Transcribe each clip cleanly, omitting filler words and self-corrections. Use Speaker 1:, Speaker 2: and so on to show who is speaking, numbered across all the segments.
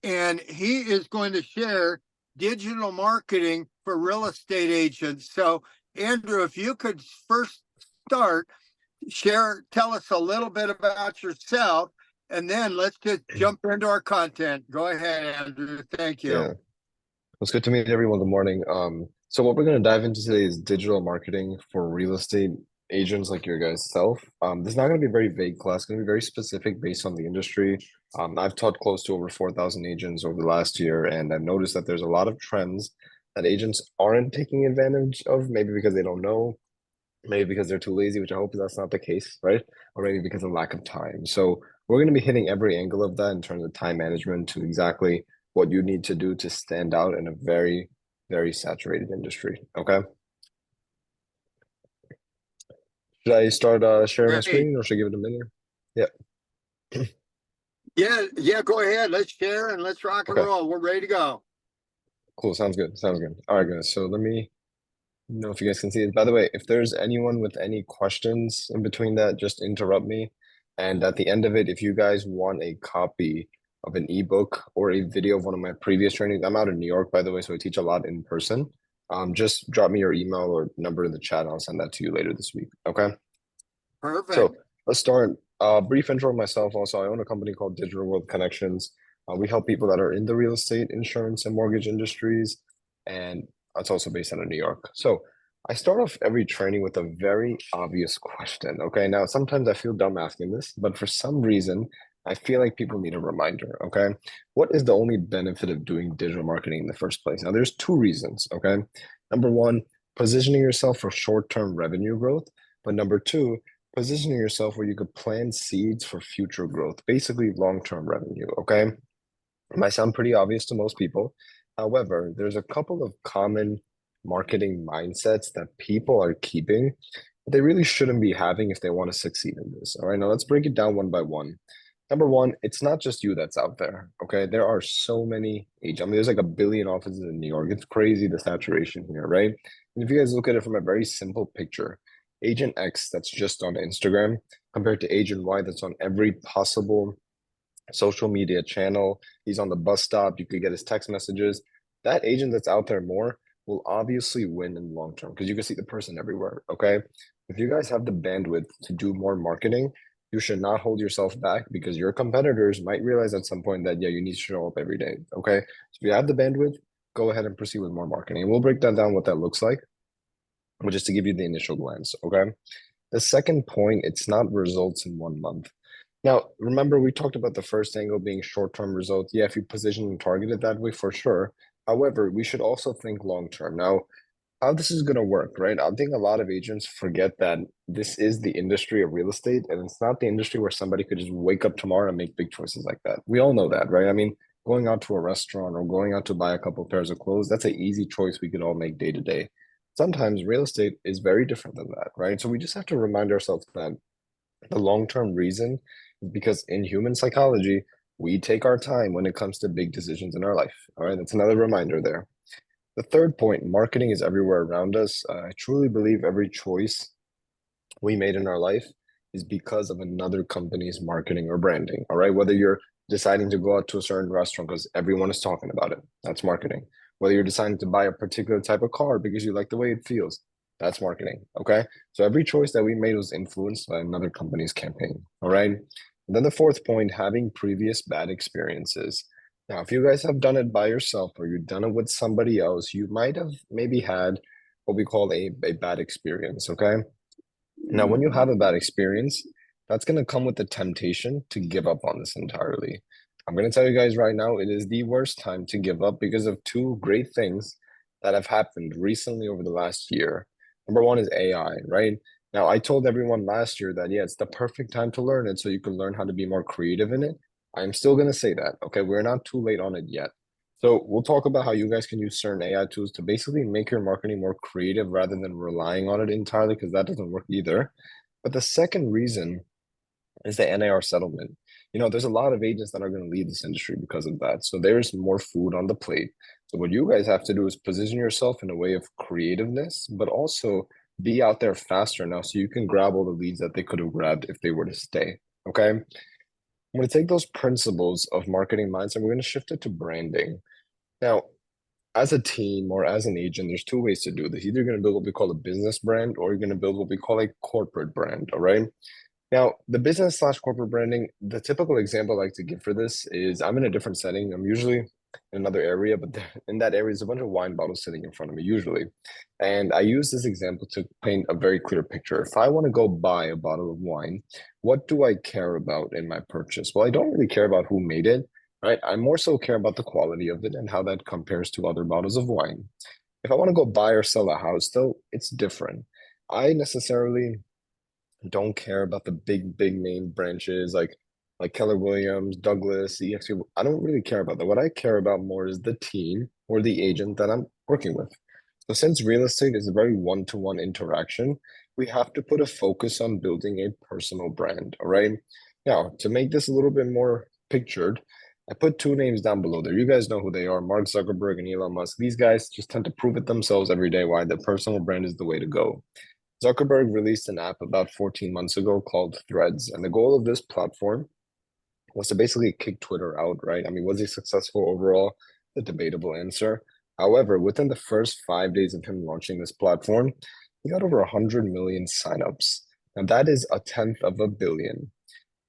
Speaker 1: and he is going to share digital marketing for real estate agents. So, Andrew, if you could first start, tell us a little bit about yourself, and then let's just jump into our content. Go ahead, Andrew. Thank you.
Speaker 2: Yeah, it's good to meet everyone. Good morning. So what we're going to dive into today is digital marketing for real estate agents like your guys' self. This is not going to be a very vague class. It's going to be very specific based on the industry. I've taught close to over 4,000 agents over the last year, and I've noticed that there's a lot of trends that agents aren't taking advantage of, maybe because they don't know, maybe because they're too lazy, which I hope that's not the case, right? Or maybe because of lack of time. So we're going to be hitting every angle of that in terms of time management to exactly what you need to do to stand out in a very, very saturated industry. Okay. Should I start sharing my
Speaker 1: Great.
Speaker 2: screen or should I give it a minute? Yeah.
Speaker 1: Yeah, go ahead. Let's share and let's rock and
Speaker 2: Okay.
Speaker 1: roll. We're ready to go.
Speaker 2: Cool. Sounds good. Sounds good. All right, guys. So let me know if you guys can see it. By the way, if there's anyone with any questions in between that, just interrupt me. And at the end of it, if you guys want a copy of an ebook or a video of one of my previous trainings, I'm out in New York, by the way, so I teach a lot in person. Just drop me your email or number in the chat, and I'll send that to you later this week. Okay.
Speaker 1: Perfect.
Speaker 2: So let's start. Brief intro of myself. Also, I own a company called Digital World Connections. We help people that are in the real estate, insurance, and mortgage industries, and it's also based out of New York. So I start off every training with a very obvious question. Okay, now sometimes I feel dumb asking this, but for some reason, I feel like people need a reminder. Okay, what is the only benefit of doing digital marketing in the first place? Now, there's two reasons. Okay, number one, positioning yourself for short-term revenue growth, but number two, positioning yourself where you could plant seeds for future growth, basically long-term revenue. Okay. It might sound pretty obvious to most people. However, there's a couple of common marketing mindsets that people are keeping that they really shouldn't be having if they want to succeed in this. All right. Now let's break it down one by one. Number one, it's not just you that's out there. Okay. There are so many agents. I mean, there's like a billion offices in New York. It's crazy the saturation here, right? And if you guys look at it from a very simple picture, Agent X that's just on Instagram compared to Agent Y that's on every possible social media channel. He's on the bus stop. You could get his text messages. That agent that's out there more will obviously win in the long term because you can see the person everywhere. Okay. If you guys have the bandwidth to do more marketing, you should not hold yourself back because your competitors might realize at some point that, yeah, you need to show up every day. Okay. So if you have the bandwidth, go ahead and proceed with more marketing. And we'll break that down what that looks like, but just to give you the initial glance. Okay. The second point, it's not results in 1 month. Now, remember, we talked about the first angle being short-term results. Yeah, if you position and target it that way, for sure. However, we should also think long-term. Now, how this is going to work, right? I think a lot of agents forget that this is the industry of real estate, and it's not the industry where somebody could just wake up tomorrow and make big choices like that. We all know that, right? I mean, going out to a restaurant or going out to buy a couple pairs of clothes, that's an easy choice we could all make day to day. Sometimes real estate is very different than that, right? So we just have to remind ourselves that the long-term reason is because in human psychology, we take our time when it comes to big decisions in our life. All right, that's another reminder there. The third point, marketing is everywhere around us. I truly believe every choice we made in our life is because of another company's marketing or branding. All right, whether you're deciding to go out to a certain restaurant because everyone is talking about it, that's marketing. Whether you're deciding to buy a particular type of car because you like the way it feels, that's marketing. Okay, so every choice that we made was influenced by another company's campaign. All right, and then the fourth point, having previous bad experiences. Now, if you guys have done it by yourself or you've done it with somebody else, you might have maybe had what we call a bad experience. Okay. Now, when you have a bad experience, that's going to come with the temptation to give up on this entirely. I'm going to tell you guys right now, it is the worst time to give up because of two great things that have happened recently over the last year. Number one is AI, right? Now, I told everyone last year that, yeah, it's the perfect time to learn it so you can learn how to be more creative in it. I'm still going to say that. Okay. We're not too late on it yet. So we'll talk about how you guys can use certain AI tools to basically make your marketing more creative rather than relying on it entirely, because that doesn't work either. But the second reason is the NAR settlement. There's a lot of agents that are going to leave this industry because of that. So there's more food on the plate. So what you guys have to do is position yourself in a way of creativeness, but also be out there faster now so you can grab all the leads that they could have grabbed if they were to stay. Okay. I'm going to take those principles of marketing mindset, and we're going to shift it to branding. Now, as a team or as an agent, there's two ways to do this. Either you're going to build what we call a business brand, or you're going to build what we call a corporate brand. All right. Now, the business slash corporate branding, the typical example I like to give for this is I'm in a different setting. I'm usually in another area, but in that area is a bunch of wine bottles sitting in front of me, usually. And I use this example to paint a very clear picture. If I want to go buy a bottle of wine, what do I care about in my purchase? Well, I don't really care about who made it, right? I more so care about the quality of it and how that compares to other bottles of wine. If I want to go buy or sell a house, though, it's different. I necessarily don't care about the big name branches like Keller Williams, Douglas, EXP. I don't really care about that. What I care about more is the team or the agent that I'm working with. So since real estate is a very one-to-one interaction, we have to put a focus on building a personal brand. All right. Now, to make this a little bit more pictured, I put two names down below there. You guys know who they are, Mark Zuckerberg and Elon Musk. These guys just tend to prove it themselves every day why the personal brand is the way to go. Zuckerberg released an app about 14 months ago called Threads. And the goal of this platform was to basically kick Twitter out, right? I mean, was he successful overall? The debatable answer. However, within the first 5 days of him launching this platform, he got over 100 million signups. And that is a tenth of a billion.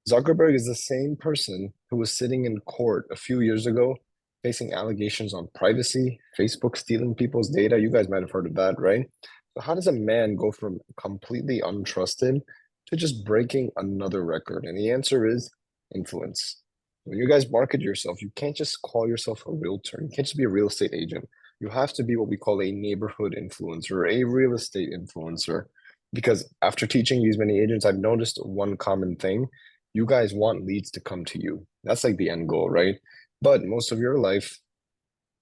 Speaker 2: Zuckerberg is the same person who was sitting in court a few years ago facing allegations on privacy, Facebook stealing people's data. You guys might have heard of that, right? So how does a man go from completely untrusted to just breaking another record? And the answer is influence. When you guys market yourself, you can't just call yourself a realtor. You can't just be a real estate agent. You have to be what we call a neighborhood influencer, a real estate influencer. Because after teaching these many agents, I've noticed one common thing. You guys want leads to come to you. That's like the end goal, right? But most of your life,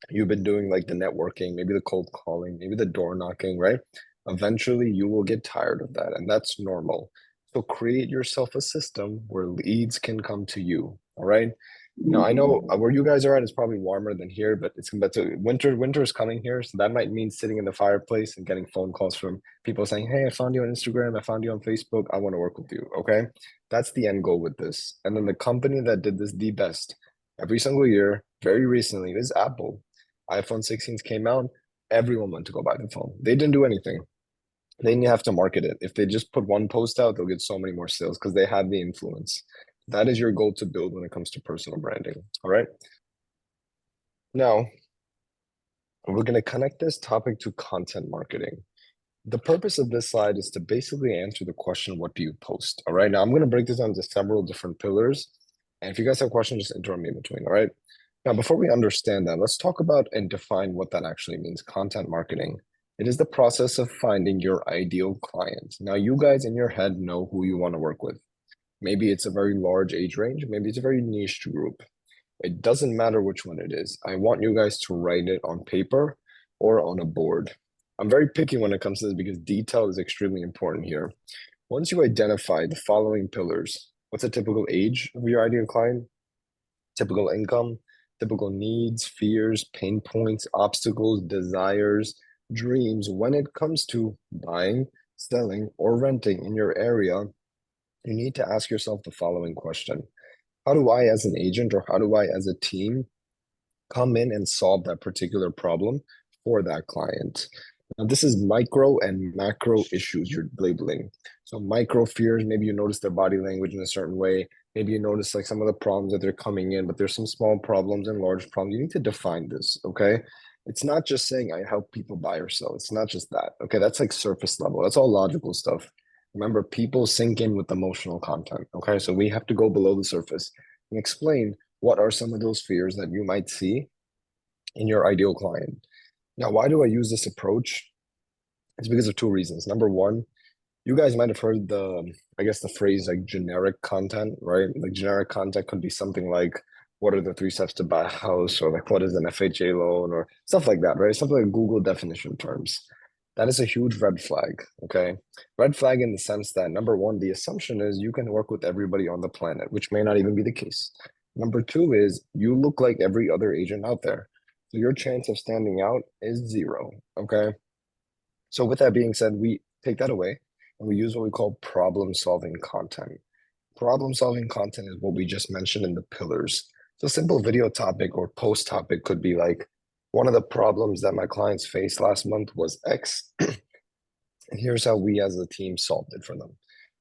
Speaker 2: you've been doing like the networking, maybe the cold calling, maybe the door knocking, right? Eventually, you will get tired of that, and that's normal. So create yourself a system where leads can come to you. All right. Now I know where you guys are at is probably warmer than here, but it's but winter. Winter is coming here, so that might mean sitting in the fireplace and getting phone calls from people saying, "Hey, I found you on Instagram. I found you on Facebook. I want to work with you." Okay, that's the end goal with this. And then the company that did this the best every single year, very recently, is Apple. iPhone 16s came out, everyone went to go buy the phone. They didn't do anything. They didn't have to market it. If they just put one post out, they'll get so many more sales because they have the influence. That is your goal to build when it comes to personal branding. All right. Now, we're going to connect this topic to content marketing. The purpose of this slide is to basically answer the question, what do you post? All right. Now, I'm going to break this down into several different pillars. And if you guys have questions, just interrupt me in between. All right. Now, before we understand that, let's talk about and define what that actually means. Content marketing. It is the process of finding your ideal client. Now, you guys in your head know who you want to work with. Maybe it's a very large age range. Maybe it's a very niche group. It doesn't matter which one it is. I want you guys to write it on paper or on a board. I'm very picky when it comes to this because detail is extremely important here. Once you identify the following pillars, what's a typical age of your ideal client? Typical income, typical needs, fears, pain points, obstacles, desires, dreams. When it comes to buying, selling, or renting in your area, you need to ask yourself the following question. How do I, as an agent, or how do I, as a team, come in and solve that particular problem for that client? Now, this is micro and macro issues you're labeling. So micro fears, maybe you notice their body language in a certain way. Maybe you notice like some of the problems that they're coming in, but there's some small problems and large problems. You need to define this, okay? It's not just saying I help people buy or sell. It's not just that. Okay, that's like surface level. That's all logical stuff. Remember, people sink in with emotional content. Okay, so we have to go below the surface and explain what are some of those fears that you might see in your ideal client. Now, why do I use this approach? It's because of two reasons. Number one, you guys might have heard I guess the phrase like generic content, right? Like generic content could be something like, what are the 3 steps to buy a house? Or like, what is an FHA loan? Or stuff like that, right? Something like Google definition terms. That is a huge red flag, okay? Red flag in the sense that number one, the assumption is you can work with everybody on the planet, which may not even be the case. Number two is you look like every other agent out there. So your chance of standing out is zero, okay? So with that being said, we take that away and we use what we call problem solving content. problem solving content is what we just mentioned in the pillars. So simple video topic or post topic could be like, one of the problems that my clients faced last month was X, and here's how we as a team solved it for them.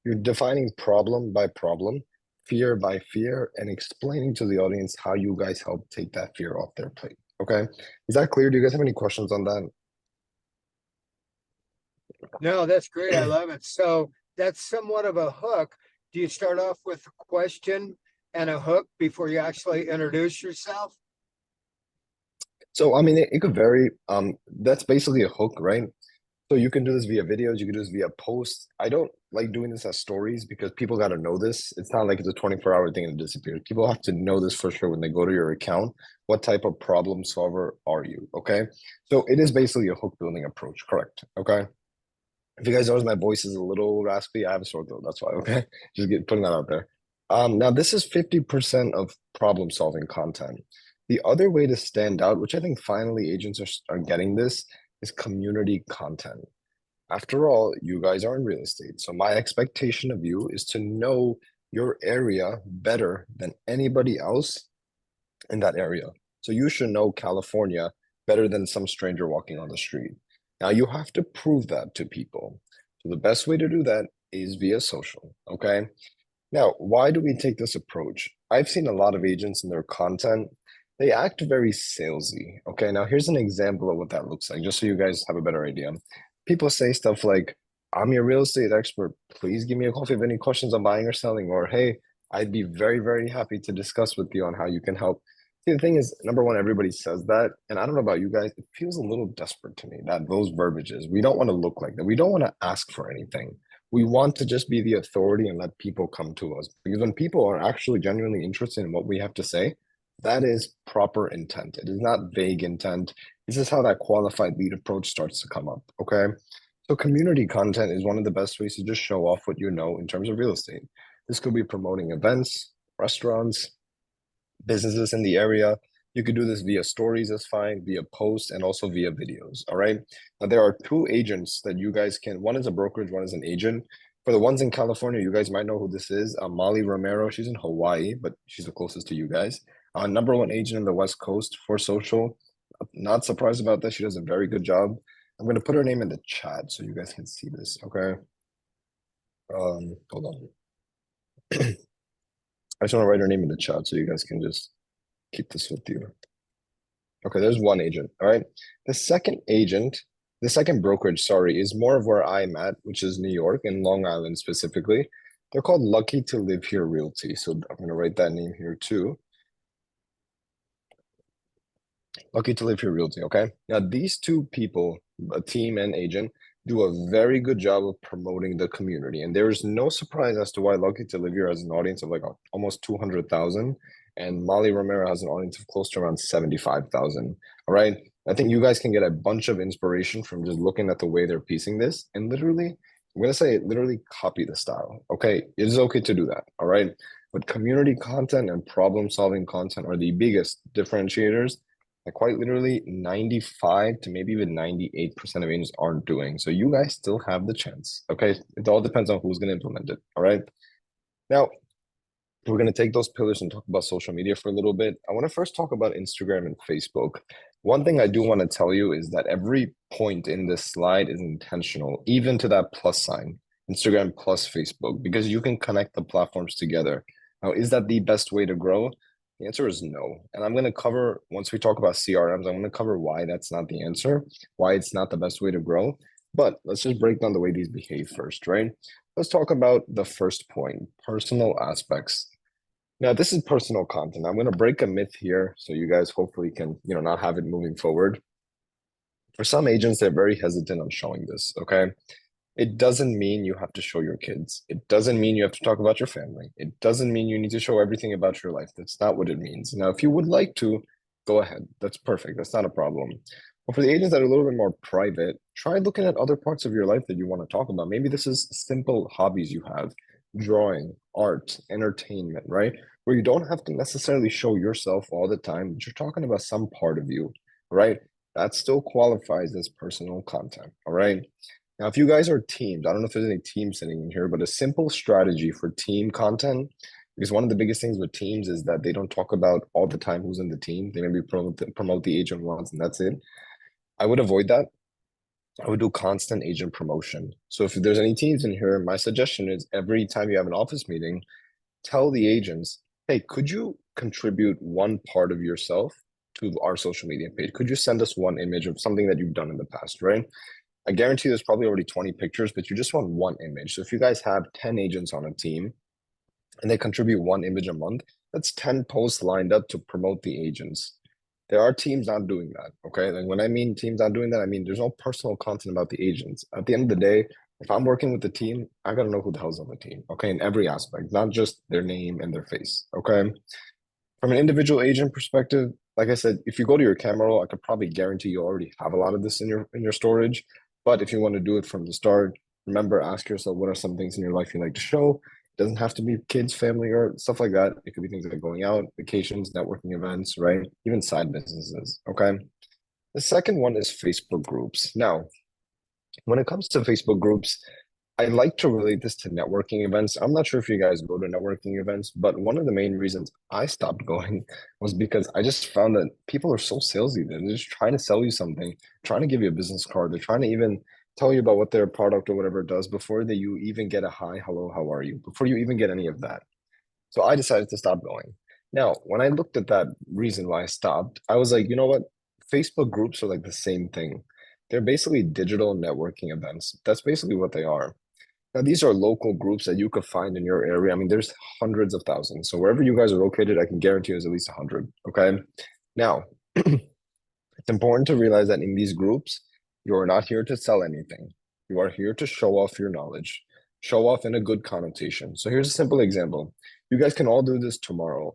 Speaker 2: You're defining problem by problem, fear by fear, and explaining to the audience how you guys help take that fear off their plate. Okay. Is that clear? Do you guys have any questions on that?
Speaker 1: No, that's great. I love it. So that's somewhat of a hook. Do you start off with a question and a hook before you actually introduce yourself?
Speaker 2: So, I mean, it could vary. That's basically a hook, right? So you can do this via videos, you can do this via posts. I don't like doing this as stories because people got to know this. It's not like it's a 24-hour thing and it disappears. People have to know this for sure when they go to your account. What type of problem solver are you? Okay. So it is basically a hook building approach, correct? Okay. If you guys notice my voice is a little raspy, I have a sore throat. That's why. Okay. Putting that out there. Now this is 50% of problem solving content. The other way to stand out, which I think finally agents are getting this, is community content. After all, you guys are in real estate. So my expectation of you is to know your area better than anybody else in that area. So you should know California better than some stranger walking on the street. Now you have to prove that to people. So the best way to do that is via social. Okay. Now, why do we take this approach? I've seen a lot of agents in their content, they act very salesy. Okay, now here's an example of what that looks like, just so you guys have a better idea. People say stuff like, I'm your real estate expert. Please give me a call if you have any questions on buying or selling, or hey, I'd be very, very happy to discuss with you on how you can help. See, the thing is, number one, everybody says that. And I don't know about you guys, it feels a little desperate to me that those verbiages, we don't want to look like that. We don't want to ask for anything. We want to just be the authority and let people come to us. Because when people are actually genuinely interested in what we have to say, that is proper intent. It is not vague intent. This is how that qualified lead approach starts to come up. Okay. So community content is one of the best ways to just show off what you know in terms of real estate. This could be promoting events, restaurants, businesses in the area. You could do this via stories, that's fine, via posts, and also via videos. All right. Now, there are two agents that you guys can, one is a brokerage, one is an agent. For the ones in California, you guys might know who this is. Molly Romero, she's in Hawaii, but she's the closest to you guys. Number one agent in the West Coast for social. Not surprised about that. She does a very good job. I'm going to put her name in the chat so you guys can see this. Okay. Hold on. I just want to write her name in the chat so you guys can just keep this with you. Okay, there's one agent. All right. The second agent, the second brokerage, sorry, is more of where I'm at, which is New York and Long Island specifically. They're called Lucky to Live Here Realty. So I'm going to write that name here too. Lucky to Live Here Realty. Okay. Now, these two people, a team and agent, do a very good job of promoting the community. And there's no surprise as to why Lucky to Live Here has an audience of like almost 200,000. And Molly Romero has an audience of close to around 75,000. All right. I think you guys can get a bunch of inspiration from just looking at the way they're piecing this. And literally, I'm going to say literally copy the style. Okay. It is okay to do that. All right. But community content and problem solving content are the biggest differentiators that quite literally 95 to maybe even 98% of agents aren't doing. So you guys still have the chance. Okay. It all depends on who's going to implement it. All right. Now, we're going to take those pillars and talk about social media for a little bit. I want to first talk about Instagram and Facebook. One thing I do want to tell you is that every point in this slide is intentional, even to that plus sign, Instagram plus Facebook, because you can connect the platforms together. Now, is that the best way to grow? The answer is no. And I'm going to cover, once we talk about CRMs, I'm going to cover why that's not the answer, why it's not the best way to grow. But let's just break down the way these behave first, right? Let's talk about the first point, personal aspects. Now, this is personal content. I'm going to break a myth here so you guys hopefully can, not have it moving forward. For some agents, they're very hesitant on showing this, okay? It doesn't mean you have to show your kids. It doesn't mean you have to talk about your family. It doesn't mean you need to show everything about your life. That's not what it means. Now, if you would like to, go ahead. That's perfect. That's not a problem. But for the agents that are a little bit more private, try looking at other parts of your life that you want to talk about. Maybe this is simple hobbies you have, drawing, art, entertainment, right? Where you don't have to necessarily show yourself all the time, but you're talking about some part of you, right? That still qualifies as personal content, all right? Now, if you guys are teams, I don't know if there's any teams sitting in here, but a simple strategy for team content, because one of the biggest things with teams is that they don't talk about all the time who's in the team. They maybe promote the agent once and that's it. I would avoid that. I would do constant agent promotion. So if there's any teams in here, my suggestion is every time you have an office meeting, tell the agents, hey, could you contribute one part of yourself to our social media page? Could you send us one image of something that you've done in the past, right? I guarantee there's probably already 20 pictures, but you just want one image. So if you guys have 10 agents on a team and they contribute one image a month, that's 10 posts lined up to promote the agents. There are teams not doing that. Okay. Like when I mean teams not doing that, I mean there's no personal content about the agents. At the end of the day, if I'm working with the team, I gotta know who the hell's on the team. Okay. In every aspect, not just their name and their face. Okay. From an individual agent perspective, like I said, if you go to your camera roll, I could probably guarantee you already have a lot of this in your storage. But if you want to do it from the start, remember, ask yourself what are some things in your life you like to show. It doesn't have to be kids, family, or stuff like that. It could be things like going out, vacations, networking events, right? Even side businesses. Okay. The second one is Facebook groups. Now, when it comes to Facebook groups, I like to relate this to networking events. I'm not sure if you guys go to networking events, but one of the main reasons I stopped going was because I just found that people are so salesy. They're just trying to sell you something, trying to give you a business card. They're trying to even tell you about what their product or whatever it does before that you even get a hi, hello, how are you? Before you even get any of that. So I decided to stop going. Now, when I looked at that reason why I stopped, I was like, you know what? Facebook groups are like the same thing. They're basically digital networking events. That's basically what they are. Now, these are local groups that you could find in your area. I mean, there's hundreds of thousands. So wherever you guys are located, I can guarantee there's at least 100. Okay. Now, it's important to realize that in these groups, you are not here to sell anything. You are here to show off your knowledge, show off in a good connotation. So here's a simple example. You guys can all do this tomorrow.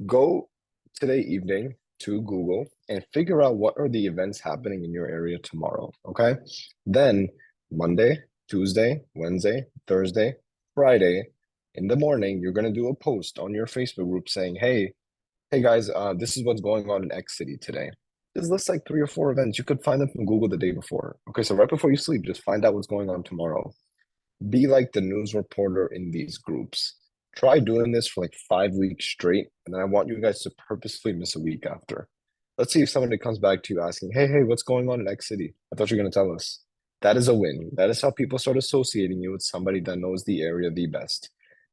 Speaker 2: Go today evening to Google and figure out what are the events happening in your area tomorrow. Okay. Then Monday, Tuesday, Wednesday, Thursday, Friday, in the morning, you're going to do a post on your Facebook group saying, hey guys, this is what's going on in X city today. Just list like 3 or 4 events. You could find them from Google the day before. Okay, so right before you sleep, just find out what's going on tomorrow. Be like the news reporter in these groups. Try doing this for like 5 weeks straight, and then I want you guys to purposefully miss a week after. Let's see if somebody comes back to you asking, hey, what's going on in X city? I thought you were going to tell us. That is a win. That is how people start associating you with somebody that knows the area the best.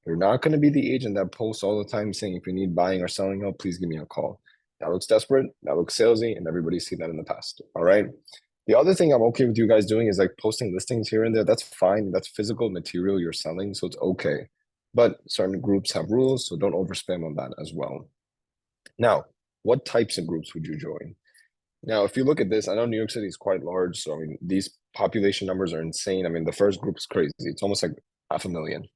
Speaker 2: You're not going to be the agent that posts all the time saying, if you need buying or selling help, please give me a call. That looks desperate. That looks salesy, and everybody's seen that in the past. All right. The other thing I'm okay with you guys doing is like posting listings here and there. That's fine. That's physical material you're selling, so it's okay. But certain groups have rules, so don't overspam on that as well. Now, what types of groups would you join? Now, if you look at this, I know New York City is quite large, so I mean, these population numbers are insane. I mean, the first group is crazy. It's almost like 500,000.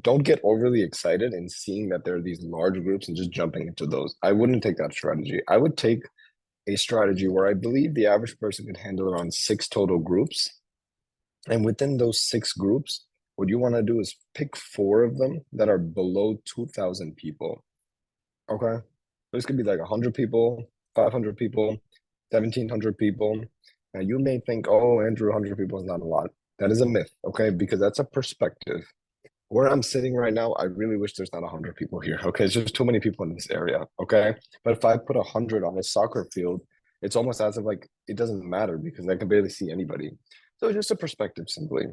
Speaker 2: Don't get overly excited in seeing that there are these large groups and just jumping into those. I wouldn't take that strategy. I would take a strategy where I believe the average person could handle around 6 total groups. And within those 6 groups, what you want to do is pick 4 of them that are below 2,000 people. Okay. This could be like 100 people, 500 people, 1,700 people. Now you may think, oh, Andrew, 100 people is not a lot. That is a myth. Okay. Because that's a perspective. Where I'm sitting right now, I really wish there's not 100 people here. Okay. It's just too many people in this area. Okay. But if I put 100 on a soccer field, it's almost as if like it doesn't matter because I can barely see anybody. So it's just a perspective simply.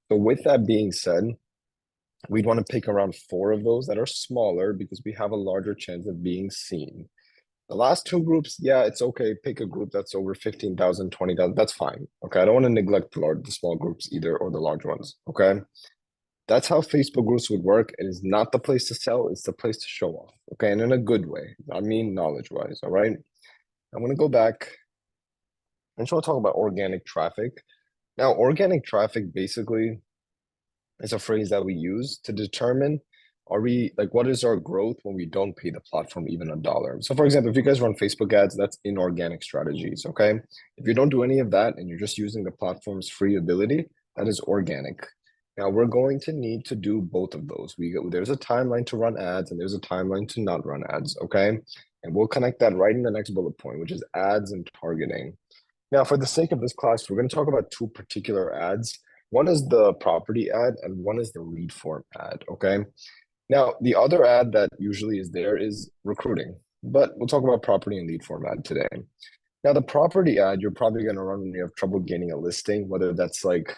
Speaker 2: So with that being said, we'd want to pick around 4 of those that are smaller because we have a larger chance of being seen. The last 2 groups, yeah, it's okay. Pick a group that's over 15,000, 20,000. That's fine. Okay. I don't want to neglect the small groups either or the large ones. Okay. That's how Facebook groups would work. It is not the place to sell, it's the place to show off. Okay. And in a good way. I mean, knowledge wise. All right. I'm going to go back. I just want to talk about organic traffic. Now, organic traffic basically is a phrase that we use to determine are we like what is our growth when we don't pay the platform even $1. So for example, if you guys run Facebook ads, that's inorganic strategies. Okay. If you don't do any of that and you're just using the platform's free ability, that is organic. Now we're going to need to do both of those. There's a timeline to run ads and there's a timeline to not run ads. Okay. And we'll connect that right in the next bullet point, which is ads and targeting. Now, for the sake of this class, we're going to talk about 2 particular ads One is the property ad and one is the lead form ad, okay? Now, the other ad that usually is there is recruiting, but we'll talk about property and lead form ad today. Now, the property ad, you're probably going to run when you have trouble gaining a listing, whether that's like,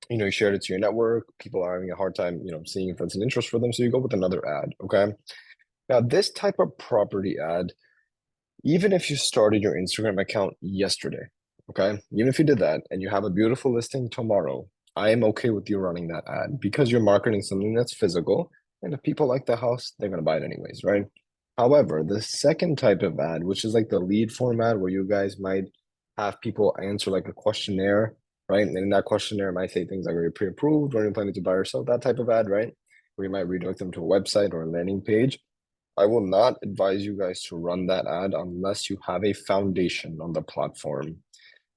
Speaker 2: you shared it to your network, people are having a hard time, seeing if it's an interest for them. So you go with another ad, okay? Now, this type of property ad, even if you started your Instagram account yesterday, okay? Even if you did that and you have a beautiful listing tomorrow, I am okay with you running that ad because you're marketing something that's physical. And if people like the house, they're going to buy it anyways, right? However, the second type of ad, which is like the lead format where you guys might have people answer like a questionnaire, right? And in that questionnaire, it might say things like, are you pre-approved? Or are you planning to buy or sell? That type of ad, right? Where you might redirect them to a website or a landing page. I will not advise you guys to run that ad unless you have a foundation on the platform.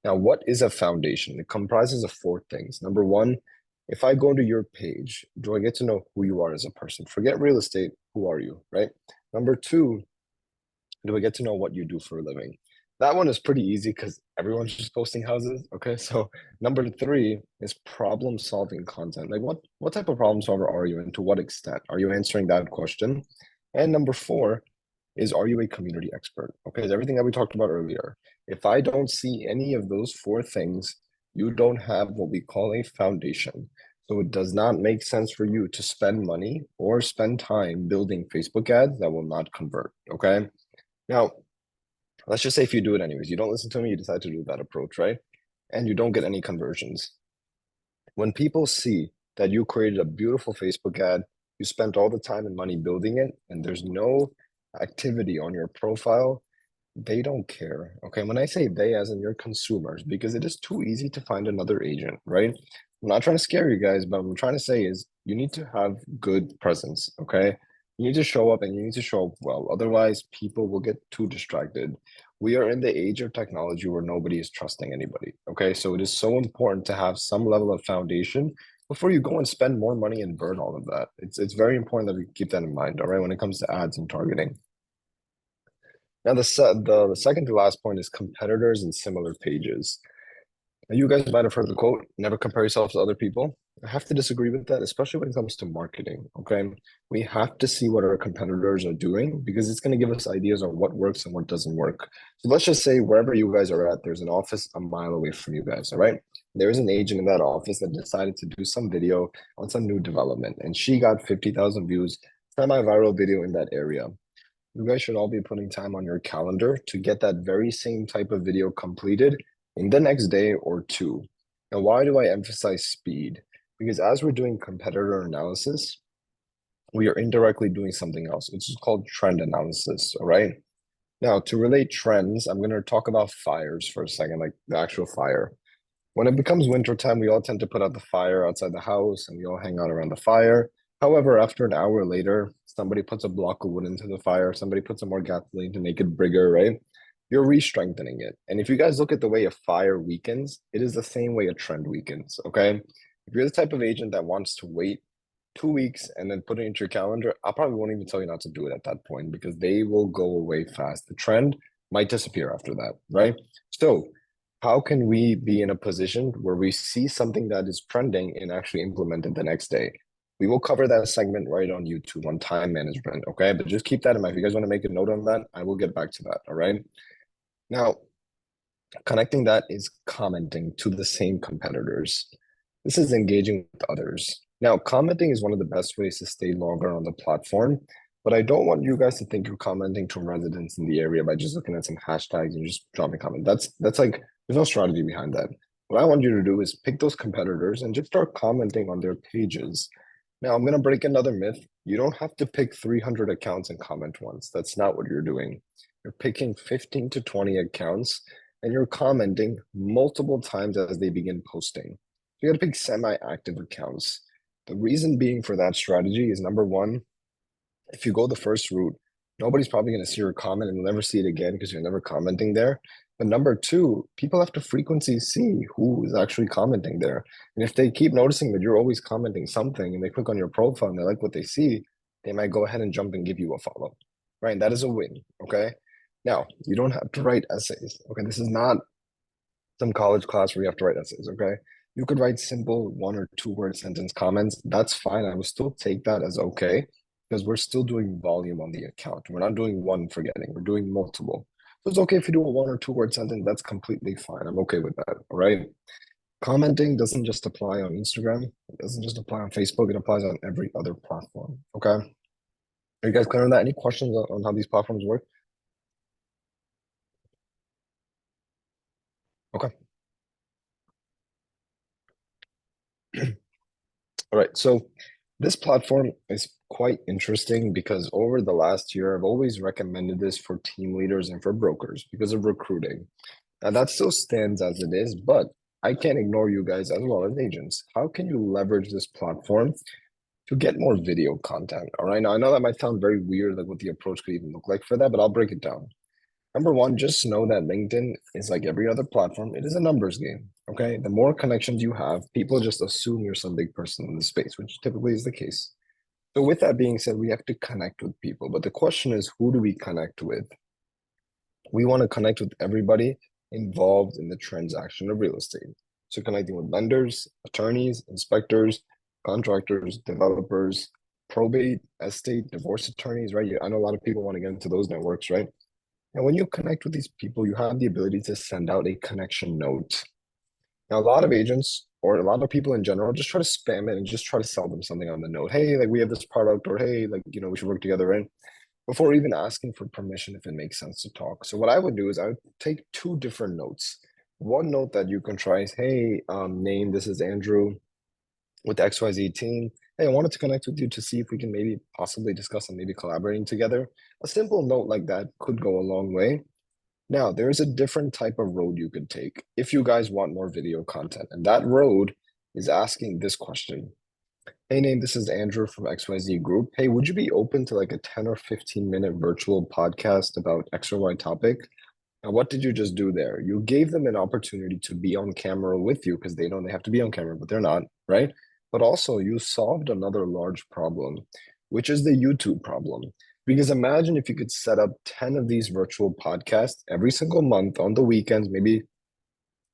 Speaker 2: Now, what is a foundation? It comprises of four things. Number one, if I go to your page, do I get to know who you are as a person? Forget real estate, who are you, right? Number two, do I get to know what you do for a living? That one is pretty easy because everyone's just posting houses. Okay, so number three is problem solving content. Like what type of problem solver are you and to what extent? Are you answering that question? And number four is, are you a community expert? Okay, is everything that we talked about earlier. If I don't see any of those four things, you don't have what we call a foundation. So it does not make sense for you to spend money or spend time building Facebook ads that will not convert. Okay. Now, let's just say if you do it anyways, you don't listen to me, you decide to do that approach, right? And you don't get any conversions. When people see that you created a beautiful Facebook ad, you spent all the time and money building it, and there's no activity on your profile, they don't care. Okay. When I say they, as in your consumers, because it is too easy to find another agent, right? I'm not trying to scare you guys, but what I'm trying to say is you need to have good presence. Okay. You need to show up and you need to show up well. Otherwise, people will get too distracted. We are in the age of technology where nobody is trusting anybody. Okay. So it is so important to have some level of foundation before you go and spend more money and burn all of that. It's very important that we keep that in mind, all right, when it comes to ads and targeting. Now, the second to last point is competitors and similar pages. Now, you guys might have heard the quote, never compare yourself to other people. I have to disagree with that, especially when it comes to marketing. Okay. We have to see what our competitors are doing because it's going to give us ideas on what works and what doesn't work. So let's just say wherever you guys are at, there's an office a mile away from you guys. All right. There is an agent in that office that decided to do some video on some new development, and she got 50,000 views, semi-viral video in that area. You guys should all be putting time on your calendar to get that very same type of video completed in the next day or two. Now, why do I emphasize speed? Because as we're doing competitor analysis, we are indirectly doing something else. It's called trend analysis, all right? Now, to relate trends, I'm going to talk about fires for a second, like the actual fire. When it becomes winter time, we all tend to put out the fire outside the house and we all hang out around the fire. However, after an hour later, somebody puts a block of wood into the fire, somebody puts some more gasoline to make it bigger, right? You're re-strengthening it. And if you guys look at the way a fire weakens, it is the same way a trend weakens, okay? If you're the type of agent that wants to wait 2 weeks and then put it into your calendar, I probably won't even tell you not to do it at that point because they will go away fast. The trend might disappear after that, right? So how can we be in a position where we see something that is trending and actually implement it the next day? We will cover that segment right on YouTube on time management. Okay. But just keep that in mind. If you guys want to make a note on that, I will get back to that. All right. Now, connecting that is commenting to the same competitors. This is engaging with others. Now, commenting is one of the best ways to stay longer on the platform, but I don't want you guys to think you're commenting to residents in the area by just looking at some hashtags and just dropping comment. That's like there's no strategy behind that. What I want you to do is pick those competitors and just start commenting on their pages. Now, I'm going to break another myth. You don't have to pick 300 accounts and comment once. That's not what you're doing. You're picking 15 to 20 accounts and you're commenting multiple times as they begin posting. You got to pick semi-active accounts. The reason being for that strategy is number one, if you go the first route, nobody's probably going to see your comment and you'll never see it again because you're never commenting there. But number two, people have to frequently see who is actually commenting there. And if they keep noticing that you're always commenting something and they click on your profile and they like what they see, they might go ahead and jump and give you a follow. Right? And that is a win. Okay. Now, you don't have to write essays. Okay. This is not some college class where you have to write essays. Okay. You could write simple 1 or 2 word sentence comments. That's fine. I will still take that as okay because we're still doing volume on the account. We're not doing one forgetting, we're doing multiple. So it's okay if you do a 1 or 2 word sentence. That's completely fine. I'm okay with that. All right. Commenting doesn't just apply on Instagram. It doesn't just apply on Facebook. It applies on every other platform. Okay. Are you guys clear on that? Any questions on how these platforms work? Okay. All right. So this platform is quite interesting because over the last year, I've always recommended this for team leaders and for brokers because of recruiting. Now that still stands as it is, but I can't ignore you guys as well as agents. How can you leverage this platform to get more video content? All right. Now I know that might sound very weird, like what the approach could even look like for that, but I'll break it down. Number one, just know that LinkedIn is like every other platform. It is a numbers game. Okay. The more connections you have, people just assume you're some big person in the space, which typically is the case. So with that being said, we have to connect with people. But the question is, who do we connect with? We want to connect with everybody involved in the transaction of real estate. So connecting with lenders, attorneys, inspectors, contractors, developers, probate, estate, divorce attorneys, right? I know a lot of people want to get into those networks, right? And when you connect with these people, you have the ability to send out a connection note. Now, a lot of agents or a lot of people in general just try to spam it and just try to sell them something on the note. Hey, like we have this product, or hey, like, we should work together, right? Before even asking for permission if it makes sense to talk. So what I would do is I would take 2 different notes. One note that you can try is, hey, name, this is Andrew with the XYZ team. Hey, I wanted to connect with you to see if we can maybe possibly discuss and maybe collaborating together. A simple note like that could go a long way. Now, there's a different type of road you could take if you guys want more video content. And that road is asking this question. Hey, name, this is Andrew from XYZ Group. Hey, would you be open to like a 10 or 15-minute virtual podcast about X or Y topic? Now, what did you just do there? You gave them an opportunity to be on camera with you because they know they have to be on camera, but they're not, right? But also, you solved another large problem, which is the YouTube problem. Because imagine if you could set up 10 of these virtual podcasts every single month on the weekends, maybe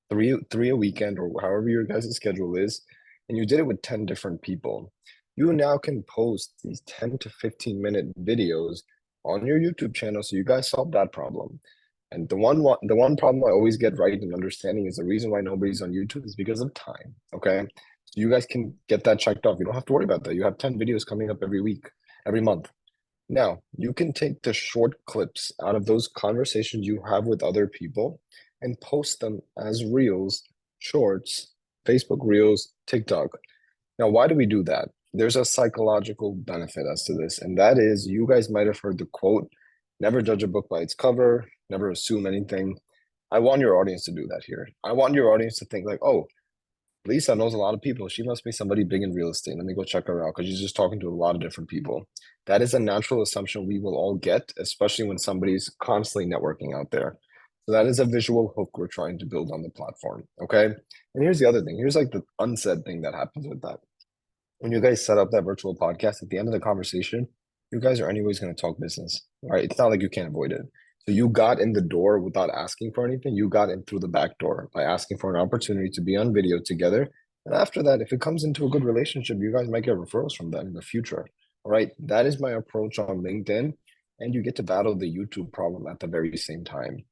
Speaker 2: three a weekend or however your guys' schedule is, and you did it with 10 different people. You now can post these 10 to 15-minute videos on your YouTube channel. So you guys solve that problem. And the one problem I always get right in understanding is the reason why nobody's on YouTube is because of time. Okay. So you guys can get that checked off. You don't have to worry about that. You have 10 videos coming up every week, every month. Now, you can take the short clips out of those conversations you have with other people and post them as reels, shorts, Facebook reels, TikTok. Now, why do we do that? There's a psychological benefit as to this, and that is you guys might have heard the quote, never judge a book by its cover, never assume anything. I want your audience to do that here. I want your audience to think like, oh, Lisa knows a lot of people. She must be somebody big in real estate. Let me go check her out because she's just talking to a lot of different people. That is a natural assumption we will all get, especially when somebody's constantly networking out there. So that is a visual hook we're trying to build on the platform. Okay. And here's the other thing. Here's like the unsaid thing that happens with that. When you guys set up that virtual podcast, at the end of the conversation, you guys are anyways going to talk business, right? It's not like you can't avoid it. So you got in the door without asking for anything. You got in through the back door by asking for an opportunity to be on video together. And after that, if it comes into a good relationship, you guys might get referrals from that in the future. All right. That is my approach on LinkedIn. And you get to battle the YouTube problem at the very same time.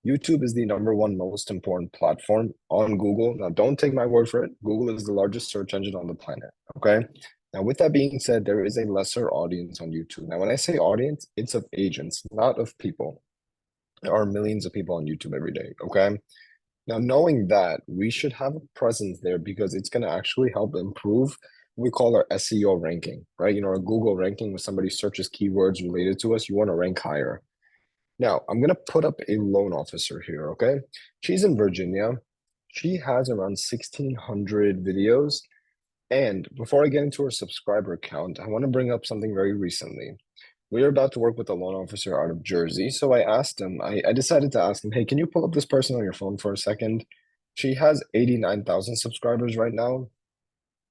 Speaker 2: YouTube is the #1 most important platform on Google. Now, don't take my word for it. Google is the largest search engine on the planet. Okay. Now, with that being said, there is a lesser audience on YouTube. Now, when I say audience, it's of agents, not of people. There are millions of people on YouTube every day. Okay. Now, knowing that, we should have a presence there because it's going to actually help improve what we call our SEO ranking, right? Our Google ranking, when somebody searches keywords related to us, you want to rank higher. Now, I'm going to put up a loan officer here, okay? She's in Virginia. She has around 1,600 videos. And before I get into her subscriber count, I want to bring up something very recently. We are about to work with a loan officer out of Jersey. So I asked him, I decided to ask him, hey, can you pull up this person on your phone for a second? She has 89,000 subscribers right now.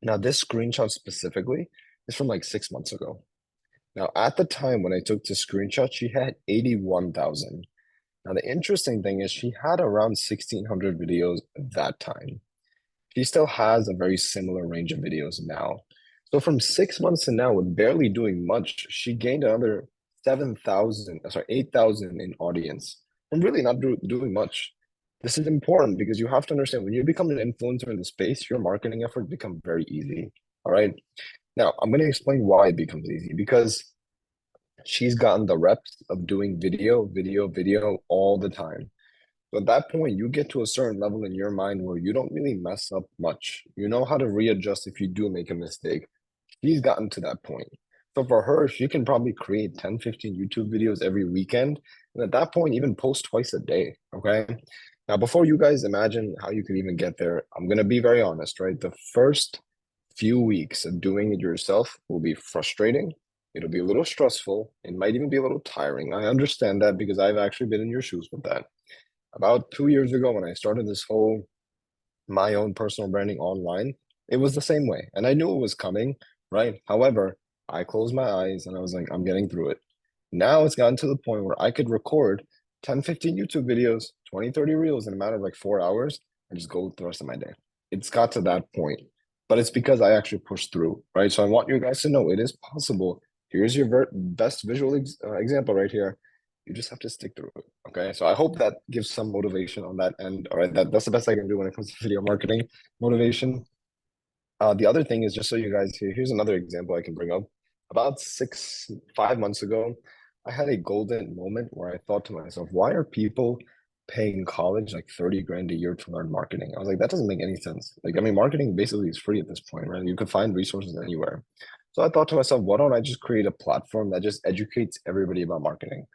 Speaker 2: Now, this screenshot specifically is from like 6 months ago. Now, at the time when I took the screenshot, she had 81,000. Now, the interesting thing is she had around 1,600 videos that time. she still has a very similar range of videos now. So from 6 months to now, with barely doing much, she gained another 7,000, sorry, 8,000 in audience from really not doing much. This is important because you have to understand when you become an influencer in the space, your marketing efforts become very easy. All right. Now, I'm going to explain why it becomes easy because she's gotten the reps of doing video all the time. So at that point, you get to a certain level in your mind where you don't really mess up much. You know how to readjust if you do make a mistake. She's gotten to that point. So for her, she can probably create 10, 15 YouTube videos every weekend. And at that point, even post twice a day. Okay. Now, before you guys imagine how you can even get there, I'm going to be very honest, right? The first few weeks of doing it yourself will be frustrating. It'll be a little stressful. It might even be a little tiring. I understand that because I've actually been in your shoes with that. About 2 years ago, when I started this whole my own personal branding online, it was the same way. And I knew it was coming, right? However, I closed my eyes and I was like, I'm getting through it. Now it's gotten to the point where I could record 10, 15 YouTube videos, 20, 30 reels in a matter of like 4 hours and just go the rest of my day. It's got to that point, but it's because I actually pushed through, right? So I want you guys to know it is possible. Here's your best visual example right here. You just have to stick through it. Okay. So I hope that gives some motivation on that end. All right. That's the best I can do when it comes to video marketing motivation. The other thing is just so you guys here's another example I can bring up. About 5 months ago, I had a golden moment where I thought to myself, why are people paying college like 30 grand a year to learn marketing? I was like, that doesn't make any sense. Like, I mean, marketing basically is free at this point, right? You can find resources anywhere. So I thought to myself, why don't I just create a platform that just educates everybody about marketing?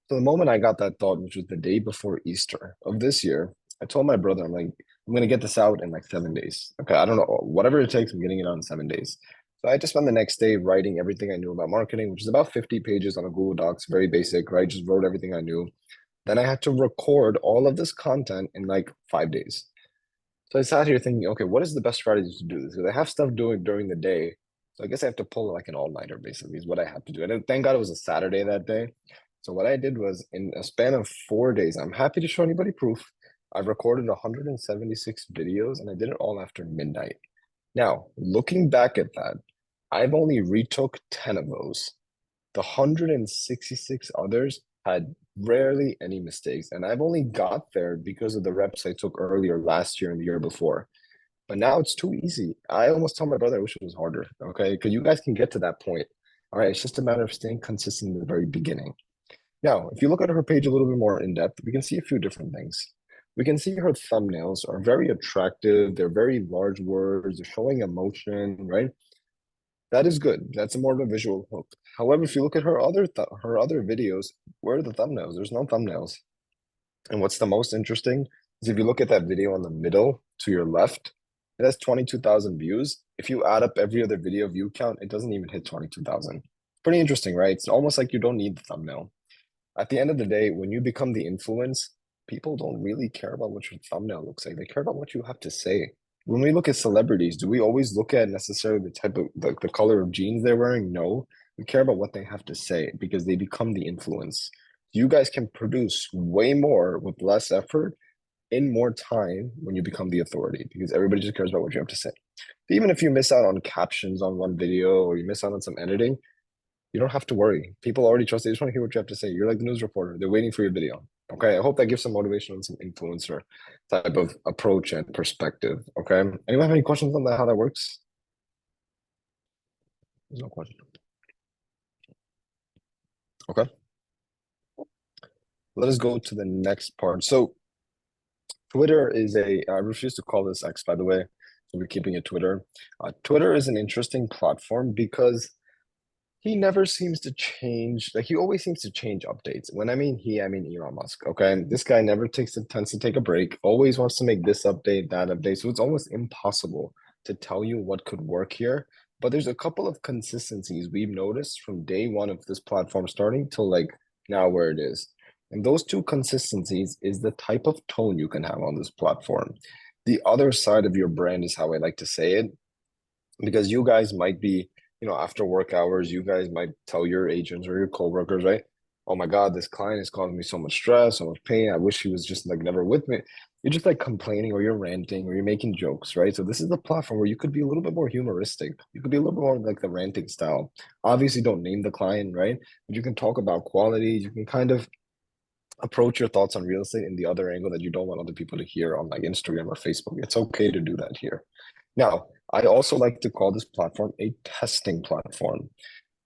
Speaker 2: So the moment I got that thought, which was the day before Easter of this year, I told my brother, I'm like, I'm gonna get this out in like 7 days. Okay, I don't know, whatever it takes, I'm getting it out in 7 days. So I just spent the next day writing everything I knew about marketing, which is about 50 pages on a Google Docs, very basic, right? Just wrote everything I knew. Then I had to record all of this content in like 5 days. So I sat here thinking, okay, what is the best strategy to do this? Because I have stuff doing during the day. So I guess I have to pull like an all-nighter basically is what I had to do. And thank God it was a Saturday that day. So what I did was in a span of 4 days, I'm happy to show anybody proof. I've recorded 176 videos and I did it all after midnight. Now, looking back at that, I've only retook 10 of those. The 166 others had rarely any mistakes. And I've only got there because of the reps I took earlier last year and the year before. But now it's too easy. I almost tell my brother I wish it was harder. Okay. Because you guys can get to that point. All right. It's just a matter of staying consistent in the very beginning. Now, if you look at her page a little bit more in depth, we can see a few different things. We can see her thumbnails are very attractive. They're very large words. They're showing emotion, right? That is good. That's a more of a visual hook. However, if you look at her other videos, where are the thumbnails? There's no thumbnails. And what's the most interesting is if you look at that video on the middle to your left, it has 22,000 views. If you add up every other video view count, it doesn't even hit 22,000. Pretty interesting, right? It's almost like you don't need the thumbnail. At the end of the day, when you become the influence, people don't really care about what your thumbnail looks like. They care about what you have to say. When we look at celebrities, do we always look at necessarily the type of the color of jeans they're wearing? No. We care about what they have to say because they become the influence. You guys can produce way more with less effort in more time when you become the authority because everybody just cares about what you have to say. Even if you miss out on captions on one video or you miss out on some editing, you don't have to worry. People already trust. They just want to hear what you have to say. You're like the news reporter. They're waiting for your video. Okay. I hope that gives some motivation and some influencer type of approach and perspective. Okay. Anyone have any questions on that? How that works? There's no question. Okay. Let us go to the next part. So Twitter is I refuse to call this X, by the way. So we're keeping it Twitter. Twitter is an interesting platform because he never seems to change. Like he always seems to change updates. When I mean he, I mean Elon Musk. Okay, and this guy never tends to take a break. Always wants to make this update, that update. So it's almost impossible to tell you what could work here. But there's a couple of consistencies we've noticed from day one of this platform starting till like now where it is. And those two consistencies is the type of tone you can have on this platform. The other side of your brand is how I like to say it, because you guys might be, after work hours, you guys might tell your agents or your coworkers, right? Oh my God, this client is causing me so much stress, so much pain. I wish he was just like never with me. you're just like complaining or you're ranting or you're making jokes, right? So this is the platform where you could be a little bit more humoristic. You could be a little bit more like the ranting style. Obviously, don't name the client, right? But you can talk about quality. You can kind of approach your thoughts on real estate in the other angle that you don't want other people to hear on like Instagram or Facebook. It's okay to do that here. Now, I also like to call this platform a testing platform.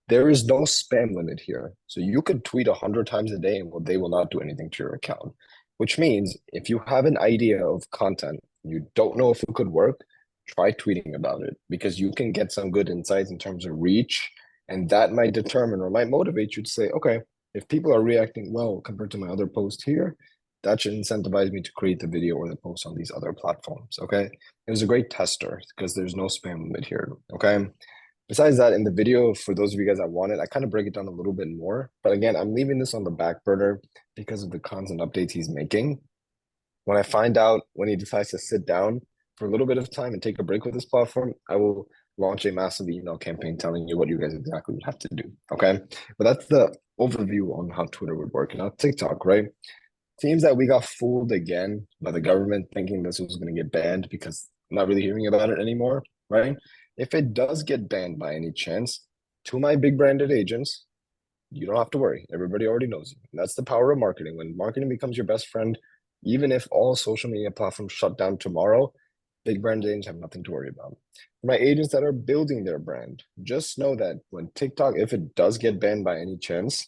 Speaker 2: There is no spam limit here. So you could tweet 100 times a day and they will not do anything to your account, which means if you have an idea of content, you don't know if it could work, try tweeting about it because you can get some good insights in terms of reach. And that might determine or might motivate you to say, okay, if people are reacting well compared to my other post here, that should incentivize me to create the video or the post on these other platforms. Okay. It was a great tester because there's no spam limit here. Okay. Besides that, in the video, for those of you guys that want it, I kind of break it down a little bit more. But again, I'm leaving this on the back burner because of the constant updates he's making. When I find out when he decides to sit down for a little bit of time and take a break with this platform, I will launch a massive email campaign telling you what you guys exactly would have to do. Okay. But that's the overview on how Twitter would work. Now, TikTok, right? Seems that we got fooled again by the government thinking this was going to get banned because I'm not really hearing about it anymore, right? If it does get banned by any chance, to my big branded agents, you don't have to worry. Everybody already knows you. And that's the power of marketing. When marketing becomes your best friend, even if all social media platforms shut down tomorrow, big brand agents have nothing to worry about. For my agents that are building their brand, just know that when TikTok, if it does get banned by any chance,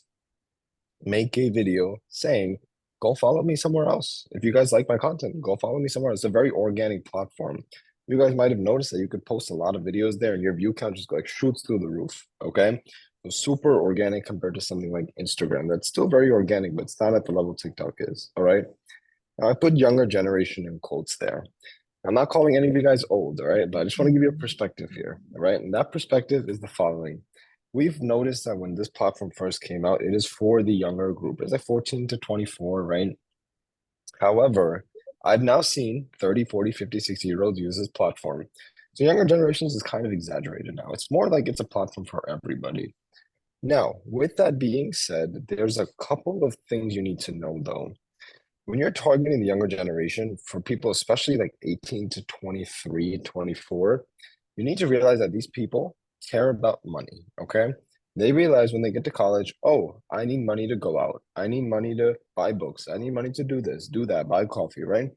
Speaker 2: make a video saying, go follow me somewhere else. If you guys like my content, go follow me somewhere else. It's a very organic platform. You guys might have noticed that you could post a lot of videos there and your view count just like shoots through the roof. Okay. So super organic compared to something like Instagram. That's still very organic, but it's not at the level TikTok is. All right. Now I put younger generation in quotes there. I'm not calling any of you guys old, all right? But I just want to give you a perspective here, all right? And that perspective is the following. We've noticed that when this platform first came out, it is for the younger group. It's like 14 to 24, right? However, I've now seen 30, 40, 50, 60-year-olds use this platform. So younger generations is kind of exaggerated now. It's more like it's a platform for everybody. Now, with that being said, there's a couple of things you need to know though. When you're targeting the younger generation, for people, especially like 18 to 23, 24, you need to realize that these people care about money. Okay. They realize when they get to college, oh, I need money to go out. I need money to buy books. I need money to do this, do that, buy coffee, right?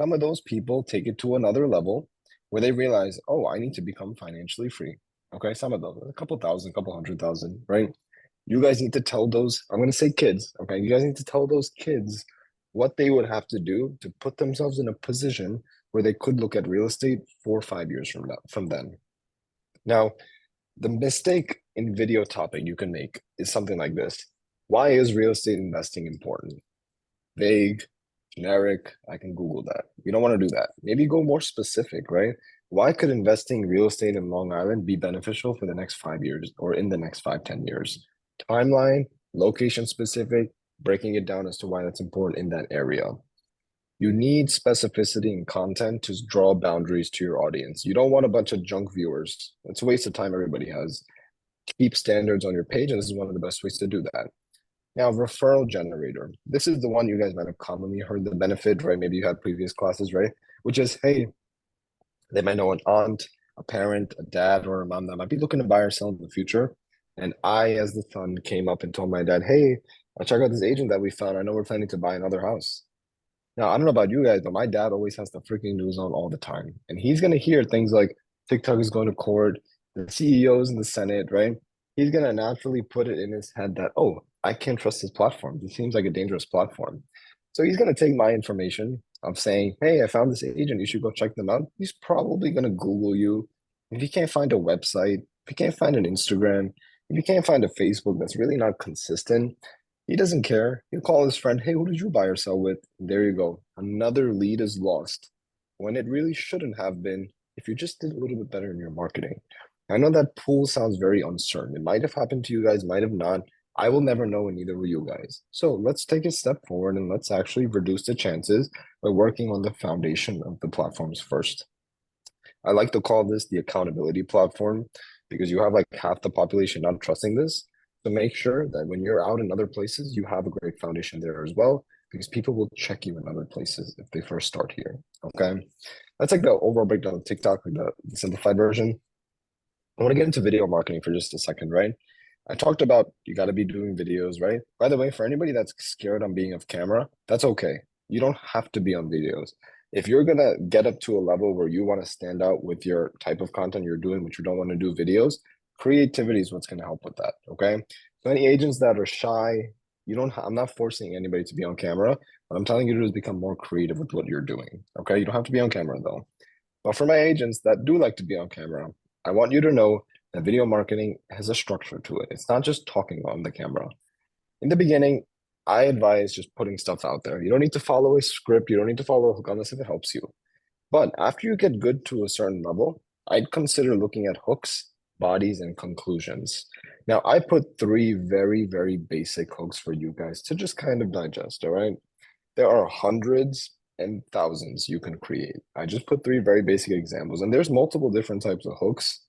Speaker 2: Some of those people take it to another level where they realize, oh, I need to become financially free. Okay. Some of those, a couple thousand, couple 100,000, right? You guys need to tell those, I'm going to say kids, okay? You guys need to tell those kids what they would have to do to put themselves in a position where they could look at real estate 4 or 5 years from then. Now, the mistake in video topic you can make is something like this. Why is real estate investing important? Vague, generic, I can Google that. You don't want to do that. Maybe go more specific, right? Why could investing in real estate in Long Island be beneficial for the next 5 years or in the next 5, 10 years? Timeline, location specific, breaking it down as to why that's important in that area. You need specificity in content to draw boundaries to your audience. You don't want a bunch of junk viewers. It's a waste of time everybody has. Keep standards on your page, and this is one of the best ways to do that. Now, referral generator. This is the one you guys might have commonly heard the benefit, right? Maybe you had previous classes, right? Which is, hey, they might know an aunt, a parent, a dad, or a mom that might be looking to buy or sell in the future. And I, as the son, came up and told my dad, hey, check out this agent that we found. I know we're planning to buy another house. Now, I don't know about you guys, but my dad always has the freaking news on all the time. And he's going to hear things like TikTok is going to court, the CEOs in the Senate, right? He's going to naturally put it in his head that, oh, I can't trust this platform. It seems like a dangerous platform. So he's going to take my information of saying, hey, I found this agent. You should go check them out. He's probably going to Google you. If he can't find a website, if he can't find an Instagram, if he can't find a Facebook that's really not consistent, he doesn't care. He'll call his friend, hey, who did you buy or sell with? There you go. Another lead is lost when it really shouldn't have been if you just did a little bit better in your marketing. I know that pool sounds very uncertain. It might have happened to you guys, might have not. I will never know, and neither will you guys. So let's take a step forward and let's actually reduce the chances by working on the foundation of the platforms first. I like to call this the accountability platform because you have like half the population not trusting this. So make sure that when you're out in other places, you have a great foundation there as well. because people will check you in other places if they first start here. Okay. That's like the overall breakdown of TikTok, like the simplified version. I want to get into video marketing for just a second, right? I talked about you got to be doing videos, right? By the way, for anybody that's scared on being off camera, that's okay. You don't have to be on videos. If you're gonna get up to a level where you want to stand out with your type of content you're doing, but you don't want to do videos, creativity is what's gonna help with that. Okay. So any agents that are shy, you don't. I'm not forcing anybody to be on camera. What I'm telling you to do is become more creative with what you're doing. Okay. You don't have to be on camera though. But for my agents that do like to be on camera, I want you to know that video marketing has a structure to it. It's not just talking on the camera. In the beginning, I advise just putting stuff out there. You don't need to follow a script. You don't need to follow a hook unless if it helps you. But after you get good to a certain level, I'd consider looking at hooks, bodies, and conclusions. Now, I put three very, very basic hooks for you guys to just kind of digest, all right? There are hundreds and thousands you can create. I just put three very basic examples, and there's multiple different types of hooks.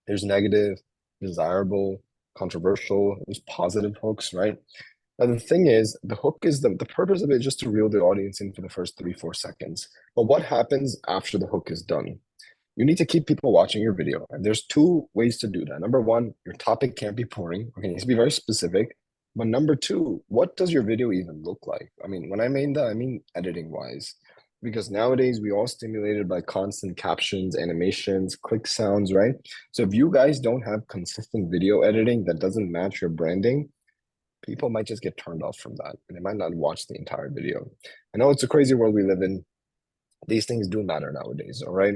Speaker 2: There's negative, desirable, controversial, there's positive hooks, right? Now, the thing is, the hook is the purpose of it is just to reel the audience in for the first 3-4 seconds. But what happens after the hook is done? You need to keep people watching your video. And there's two ways to do that. Number one, your topic can't be boring. Okay, it needs to be very specific. But number two, what does your video even look like? I mean, when I mean that, I mean editing wise. Because nowadays we all stimulated by constant captions, animations, click sounds, right? So if you guys don't have consistent video editing that doesn't match your branding, people might just get turned off from that and they might not watch the entire video. I know it's a crazy world we live in. These things do matter nowadays, all right?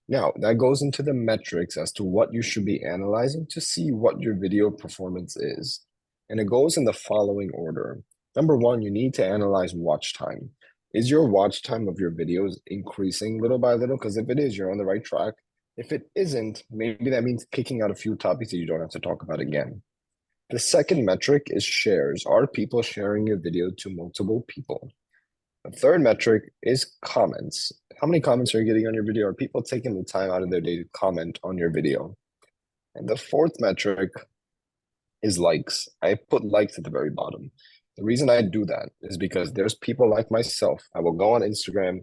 Speaker 2: Now, that goes into the metrics as to what you should be analyzing to see what your video performance is. And it goes in the following order. Number one, you need to analyze watch time. Is your watch time of your videos increasing little by little? Because if it is, you're on the right track. If it isn't, maybe that means picking out a few topics that you don't have to talk about again. The second metric is shares. Are people sharing your video to multiple people? The third metric is comments. How many comments are you getting on your video? Are people taking the time out of their day to comment on your video? And the fourth metric is likes. I put likes at the very bottom. The reason I do that is because there's people like myself. I will go on Instagram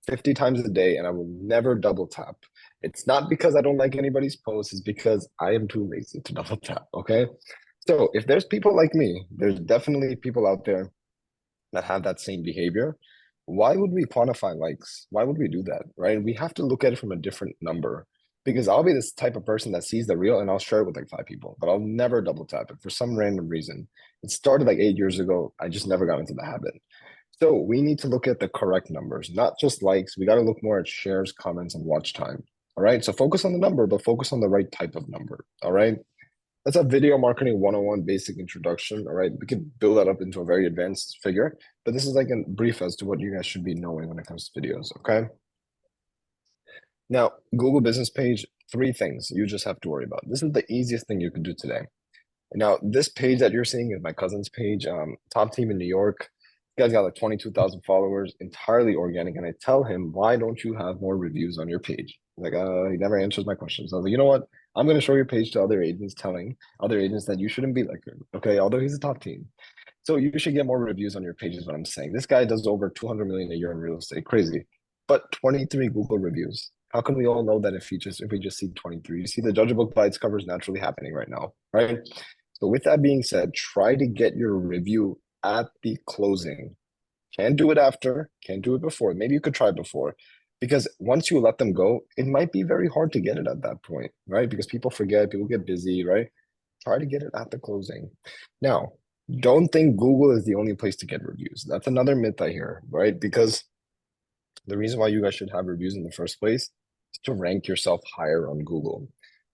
Speaker 2: 50 times a day and I will never double tap. It's not because I don't like anybody's post, it's because I am too lazy to double tap. Okay. So if there's people like me, there's definitely people out there that have that same behavior. Why would we quantify likes? Why would we do that? Right. We have to look at it from a different number because I'll be this type of person that sees the reel and I'll share it with like 5 people, but I'll never double tap it for some random reason. It started like 8 years ago. I just never got into the habit. So we need to look at the correct numbers, not just likes. We got to look more at shares, comments, and watch time. All right. So focus on the number, but focus on the right type of number. All right. That's a video marketing 101 basic introduction. All right. We could build that up into a very advanced figure, but this is like a brief as to what you guys should be knowing when it comes to videos. Okay. Now, Google business page, three things you just have to worry about. This is the easiest thing you can do today. Now, this page that you're seeing is my cousin's page, top team in New York. You guys got like 22,000 followers, entirely organic. And I tell him, why don't you have more reviews on your page? Like, he never answers my questions. I was like, you know what? I'm going to show your page to other agents, telling other agents that you shouldn't be like him. Okay. Although he's a top team. So you should get more reviews on your page is what I'm saying. This guy does over 200 million a year in real estate. Crazy. But 23 Google reviews. How can we all know that if we just see 23? You see the judge a book by its cover is naturally happening right now, right? So with that being said, try to get your review at the closing. Can't do it after, can't do it before. Maybe you could try before. Because once you let them go, it might be very hard to get it at that point, right? Because people forget, people get busy, right? Try to get it at the closing. Now, don't think Google is the only place to get reviews. That's another myth I hear, right? Because the reason why you guys should have reviews in the first place is to rank yourself higher on Google.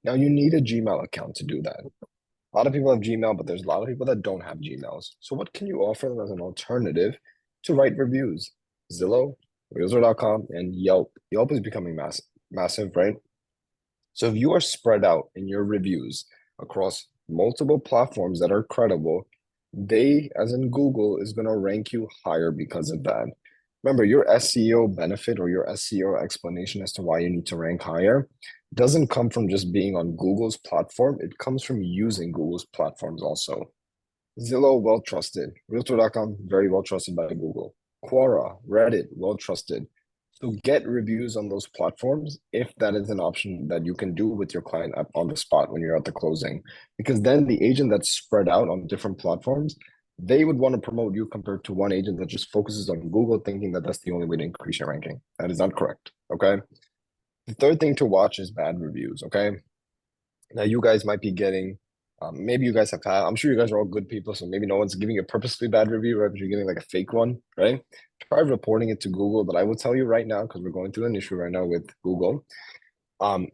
Speaker 2: Now, you need a Gmail account to do that. A lot of people have Gmail, but there's a lot of people that don't have Gmails. So what can you offer them as an alternative to write reviews? Zillow, Realtor.com, and Yelp. Yelp is becoming massive, right? So if you are spread out in your reviews across multiple platforms that are credible, they, as in Google, is going to rank you higher because of that. Remember, your SEO benefit or your SEO explanation as to why you need to rank higher doesn't come from just being on Google's platform. It comes from using Google's platforms also. Zillow, well trusted. Realtor.com, very well trusted by Google. Quora, Reddit, well trusted. So get reviews on those platforms if that is an option that you can do with your client up on the spot when you're at the closing. Because then the agent that's spread out on different platforms, they would want to promote you compared to one agent that just focuses on Google, thinking that that's the only way to increase your ranking. That is not correct. Okay. The third thing to watch is bad reviews. Okay. Now you guys might be getting, maybe you guys have had, I'm sure you guys are all good people, so maybe no one's giving you a purposely bad review, right? But you're getting like a fake one, right? Try reporting it to Google, but I will tell you right now, because we're going through an issue right now with Google,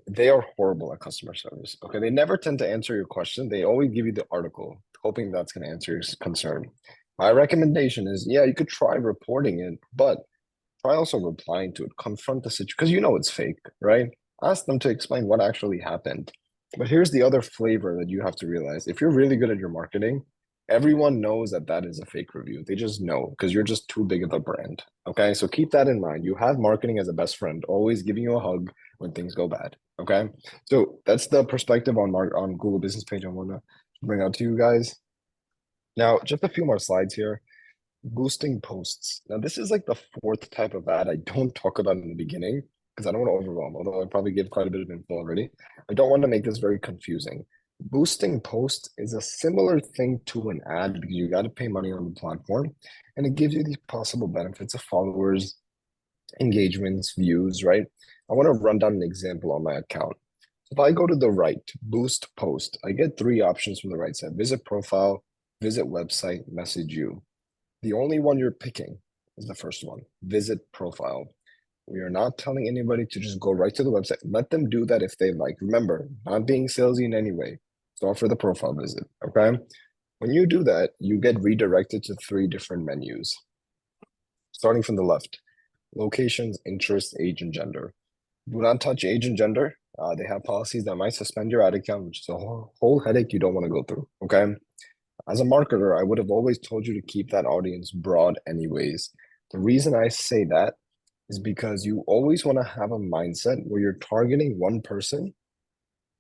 Speaker 2: they are horrible at customer service. Okay, they never tend to answer your question. They always give you the article, hoping that's going to answer your concern. My recommendation is, yeah, you could try reporting it, but try also replying to it. Confront the situation because you know it's fake, right? Ask them to explain what actually happened. But here's the other flavor that you have to realize. If you're really good at your marketing, everyone knows that that is a fake review. They just know because you're just too big of a brand. Okay. So keep that in mind. You have marketing as a best friend, always giving you a hug when things go bad. Okay. So that's the perspective on Google Business Page I want to bring out to you guys. Now, just a few more slides here. Boosting posts. Now, this is like the fourth type of ad I don't talk about in the beginning because I don't want to overwhelm, although I probably give quite a bit of info already. I don't want to make this very confusing. Boosting posts is a similar thing to an ad because you got to pay money on the platform and it gives you these possible benefits of followers, engagements, views, right? I want to run down an example on my account. If I go to the right, boost post, I get three options from the right side: visit profile, visit website, message you. The only one you're picking is the first one, visit profile. We are not telling anybody to just go right to the website. Let them do that if they like. Remember, not being salesy in any way. It's all for the profile visit, okay? When you do that, you get redirected to three different menus. Starting from the left, locations, interests, age, and gender. Do not touch age and gender. They have policies that might suspend your ad account, which is a whole headache you don't want to go through, okay? As a marketer, I would have always told you to keep that audience broad anyways. The reason I say that is because you always want to have a mindset where you're targeting one person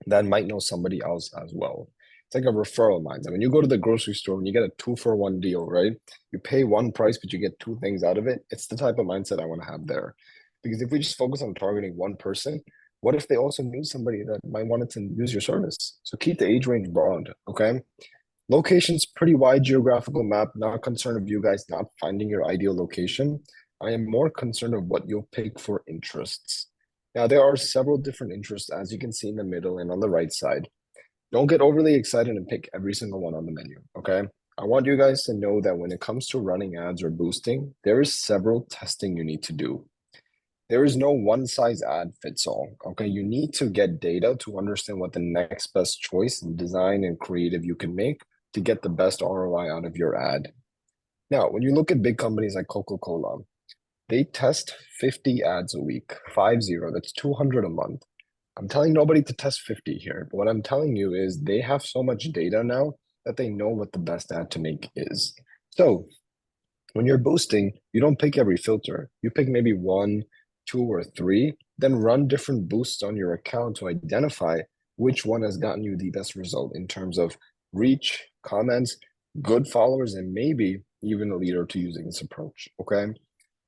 Speaker 2: that might know somebody else as well. It's like a referral mindset. When you go to the grocery store and you get a 2-for-1 deal, right? You pay one price, but you get two things out of it. It's the type of mindset I want to have there. Because if we just focus on targeting one person, what if they also knew somebody that might wanted to use your service? So keep the age range broad, okay? Location's pretty wide geographical map. Not concerned of you guys not finding your ideal location. I am more concerned of what you'll pick for interests. Now, there are several different interests, as you can see in the middle and on the right side. Don't get overly excited and pick every single one on the menu, okay? I want you guys to know that when it comes to running ads or boosting, there is several testing you need to do. There is no one size ad fits all, okay? You need to get data to understand what the next best choice in design and creative you can make to get the best ROI out of your ad. Now, when you look at big companies like Coca-Cola, they test 50 ads a week, 50, that's 200 a month. I'm telling nobody to test 50 here, but what I'm telling you is they have so much data now that they know what the best ad to make is. So when you're boosting, you don't pick every filter. You pick maybe one, two, or three, then run different boosts on your account to identify which one has gotten you the best result in terms of reach, comments, good followers, and maybe even a leader to using this approach. Okay.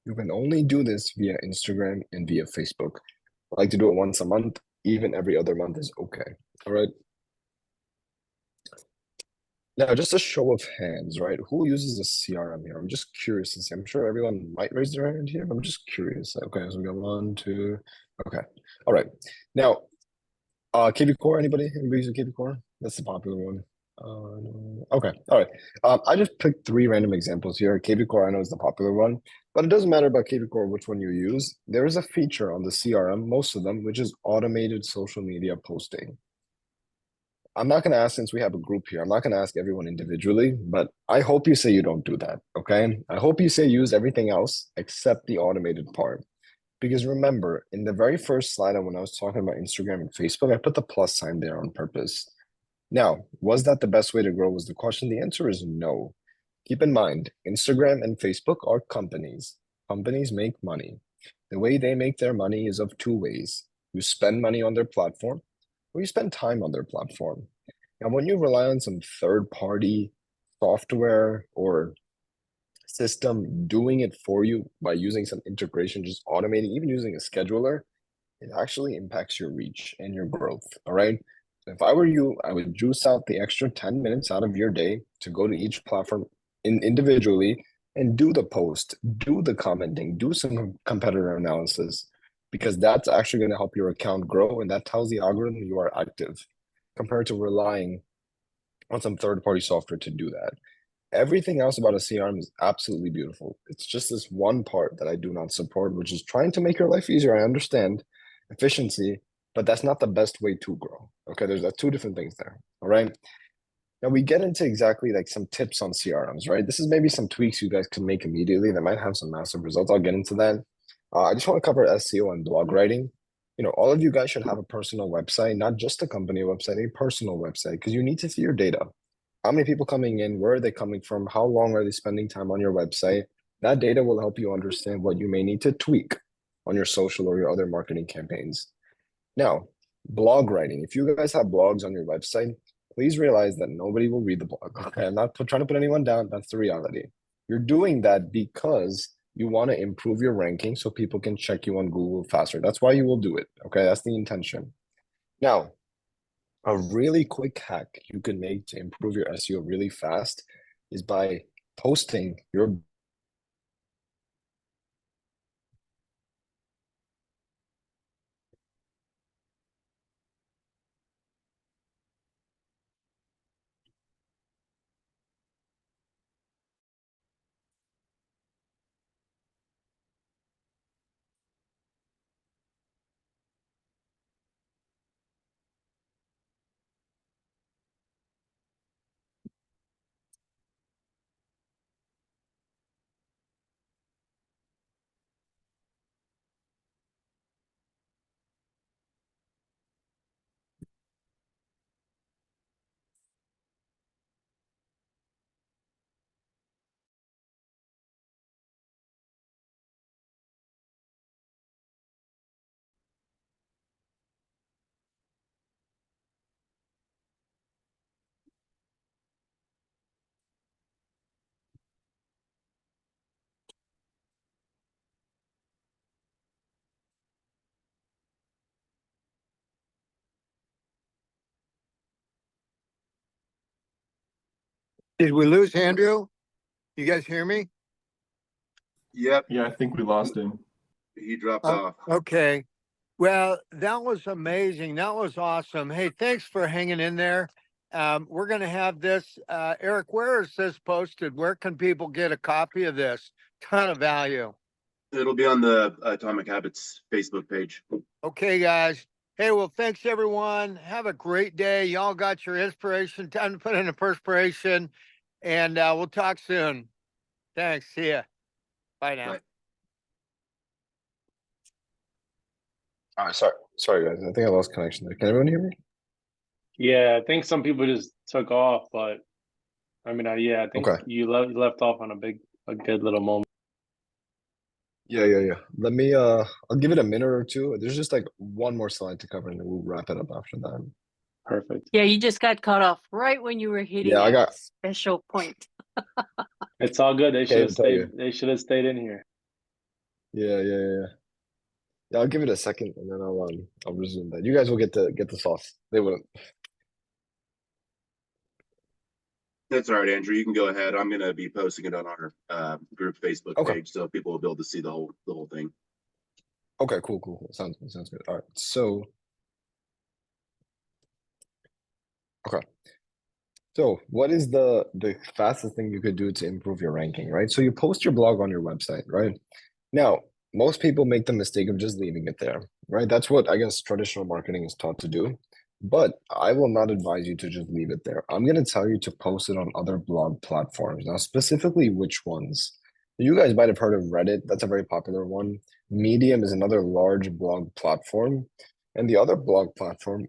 Speaker 2: You can only do this via Instagram and via Facebook. I like to do it once a month, even every other month is okay. All right. Now, just a show of hands, right? Who uses a CRM here? I'm just curious to see. I'm sure everyone might raise their hand here, but I'm just curious. Okay, so we got one, two. Okay. All right. Now, KV Core, anybody use a KV Core? That's the popular one. Okay. All right. I just picked three random examples here. KV Core I know is the popular one, but it doesn't matter about KV Core which one you use. There is a feature on the CRM, most of them, which is automated social media posting. I'm not going to ask, since we have a group here, I'm not going to ask everyone individually, but I hope you say you don't do that. Okay. I hope you say use everything else except the automated part. Because remember, in the very first slide, when I was talking about Instagram and Facebook, I put the plus sign there on purpose. Now, was that the best way to grow? Was the question. The answer is no. Keep in mind, Instagram and Facebook are companies. Companies make money. The way they make their money is of two ways. You spend money on their platform, or you spend time on their platform. Now, when you rely on some third party software or system doing it for you by using some integration, just automating, even using a scheduler, it actually impacts your reach and your growth. All right. If I were you, I would juice out the extra 10 minutes out of your day to go to each platform individually and do the post, do the commenting, do some competitor analysis, because that's actually going to help your account grow. And that tells the algorithm you are active compared to relying on some third-party software to do that. Everything else about a CRM is absolutely beautiful. It's just this one part that I do not support, which is trying to make your life easier. I understand efficiency, but that's not the best way to grow. Okay, there's two different things there. All right. Now we get into exactly like some tips on CRMs, right? This is maybe some tweaks you guys can make immediately that might have some massive results. I'll get into that. I just want to cover SEO and blog writing. All of you guys should have a personal website, not just a company website, a personal website, because you need to see your data. How many people coming in? Where are they coming from? How long are they spending time on your website? That data will help you understand what you may need to tweak on your social or your other marketing campaigns. Now, blog writing. If you guys have blogs on your website, please realize that nobody will read the blog. Okay, I'm not trying to put anyone down. That's the reality. You're doing that because you want to improve your ranking so people can check you on Google faster. That's why you will do it. Okay, that's the intention. Now, a really quick hack you can make to improve your SEO really fast is by posting your
Speaker 1: Did we lose Andrew? You guys hear me?
Speaker 3: Yep,
Speaker 4: Yeah, I think we lost him.
Speaker 3: he dropped
Speaker 1: Oh,
Speaker 3: off.
Speaker 1: okay. Well, that was amazing. That was awesome. Hey, thanks for hanging in there. We're going to have this. Eric, where is this posted? Where can people get a copy of this? Ton of value.
Speaker 3: It'll be on the Atomic Habits Facebook page.
Speaker 1: Okay, guys. Hey, well, thanks everyone. Have a great day. Y'all got your inspiration. Time to put in a perspiration. And we'll talk soon. Thanks. See ya. Bye now.
Speaker 3: Bye.
Speaker 2: All right, sorry guys. I think I lost connection there. Can everyone hear me?
Speaker 5: Yeah, I think some people just took off, but I mean, yeah, I think
Speaker 2: Okay.
Speaker 5: you left off on a good little moment.
Speaker 2: Yeah. Let me I'll give it a minute or two. There's just like one more slide to cover and then we'll wrap it up after that.
Speaker 5: Perfect.
Speaker 6: Yeah, you just got cut off right when you were hitting
Speaker 2: Yeah, I
Speaker 6: that
Speaker 2: got
Speaker 6: special point.
Speaker 5: It's all good. They should
Speaker 2: can't
Speaker 5: have
Speaker 2: even tell you.
Speaker 5: stayed. They should have stayed in here.
Speaker 2: Yeah. Yeah, I'll give it a second and then I'll resume that. You guys will get the sauce. They wouldn't.
Speaker 3: That's all right, Andrew. You can go ahead. I'm going to be posting it on our group Facebook
Speaker 2: Okay.
Speaker 3: page, so people will be able to see the whole thing.
Speaker 2: Okay, cool. Sounds good. All right. So okay. So what is the fastest thing you could do to improve your ranking, right? So you post your blog on your website, right? Now, most people make the mistake of just leaving it there, right? That's what I guess traditional marketing is taught to do. But I will not advise you to just leave it there. I'm going to tell you to post it on other blog platforms. Now, specifically which ones? You guys might have heard of Reddit. That's a very popular one. Medium is another large blog platform. And the other blog platform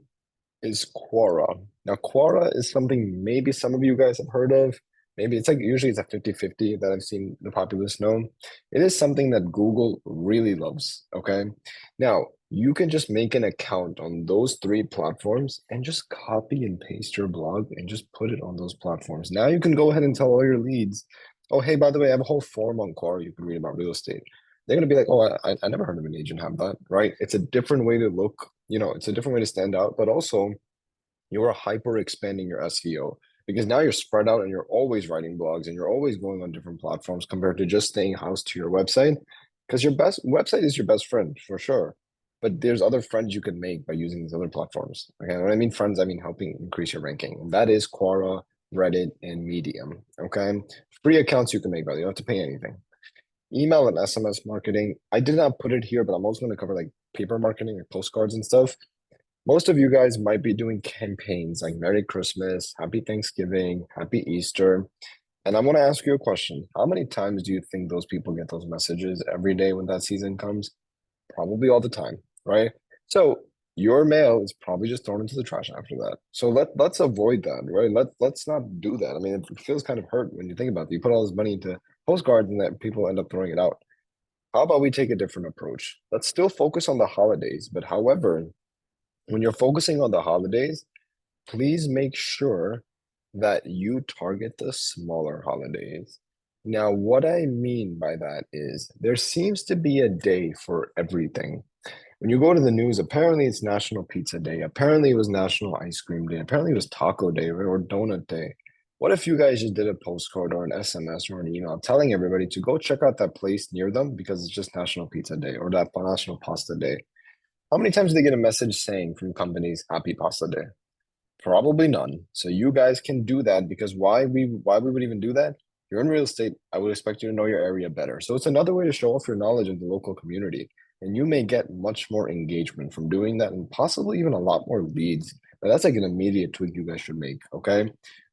Speaker 2: is Quora. Now, Quora is something maybe some of you guys have heard of. maybe it's like usually it's a 50-50 that I've seen the populace know. It is something that Google really loves. Okay. Now you can just make an account on those 3 platforms and just copy and paste your blog and just put it on those platforms. Now you can go ahead and tell all your leads, oh, hey, by the way, I have a whole forum on Quora you can read about real estate. They're going to be like, oh, I never heard of an agent have that, right? It's a different way to look, it's a different way to stand out, but also you're hyper expanding your SEO because now you're spread out and you're always writing blogs and you're always going on different platforms compared to just staying housed to your website. Because your best website is your best friend for sure. But there's other friends you can make by using these other platforms. Okay. When I mean friends, I mean helping increase your ranking. And that is Quora, Reddit, and Medium. Okay. Free accounts you can make, by the way. You don't have to pay anything. Email and SMS marketing. I did not put it here, but I'm also going to cover like paper marketing, like postcards and stuff. Most of you guys might be doing campaigns like Merry Christmas, Happy Thanksgiving, Happy Easter. And I want to ask you a question. How many times do you think those people get those messages every day when that season comes? Probably all the time, right? So your mail is probably just thrown into the trash after that. So let's avoid that, right? Let's not do that. I mean, it feels kind of hurt when you think about it. You put all this money into postcards and that people end up throwing it out. How about we take a different approach? Let's still focus on the holidays, but however, when you're focusing on the holidays, please make sure that you target the smaller holidays. Now, what I mean by that is there seems to be a day for everything. When you go to the news, apparently it's National Pizza Day. Apparently it was National Ice Cream Day. Apparently it was Taco Day or Donut Day. What if you guys just did a postcard or an SMS or an email telling everybody to go check out that place near them because it's just National Pizza Day or that National Pasta Day? How many times do they get a message saying from companies, Happy Pasta Day? Probably none. So you guys can do that because why we would even do that? You're in real estate. I would expect you to know your area better. So it's another way to show off your knowledge of the local community. And you may get much more engagement from doing that and possibly even a lot more leads. But that's like an immediate tweak you guys should make. Okay.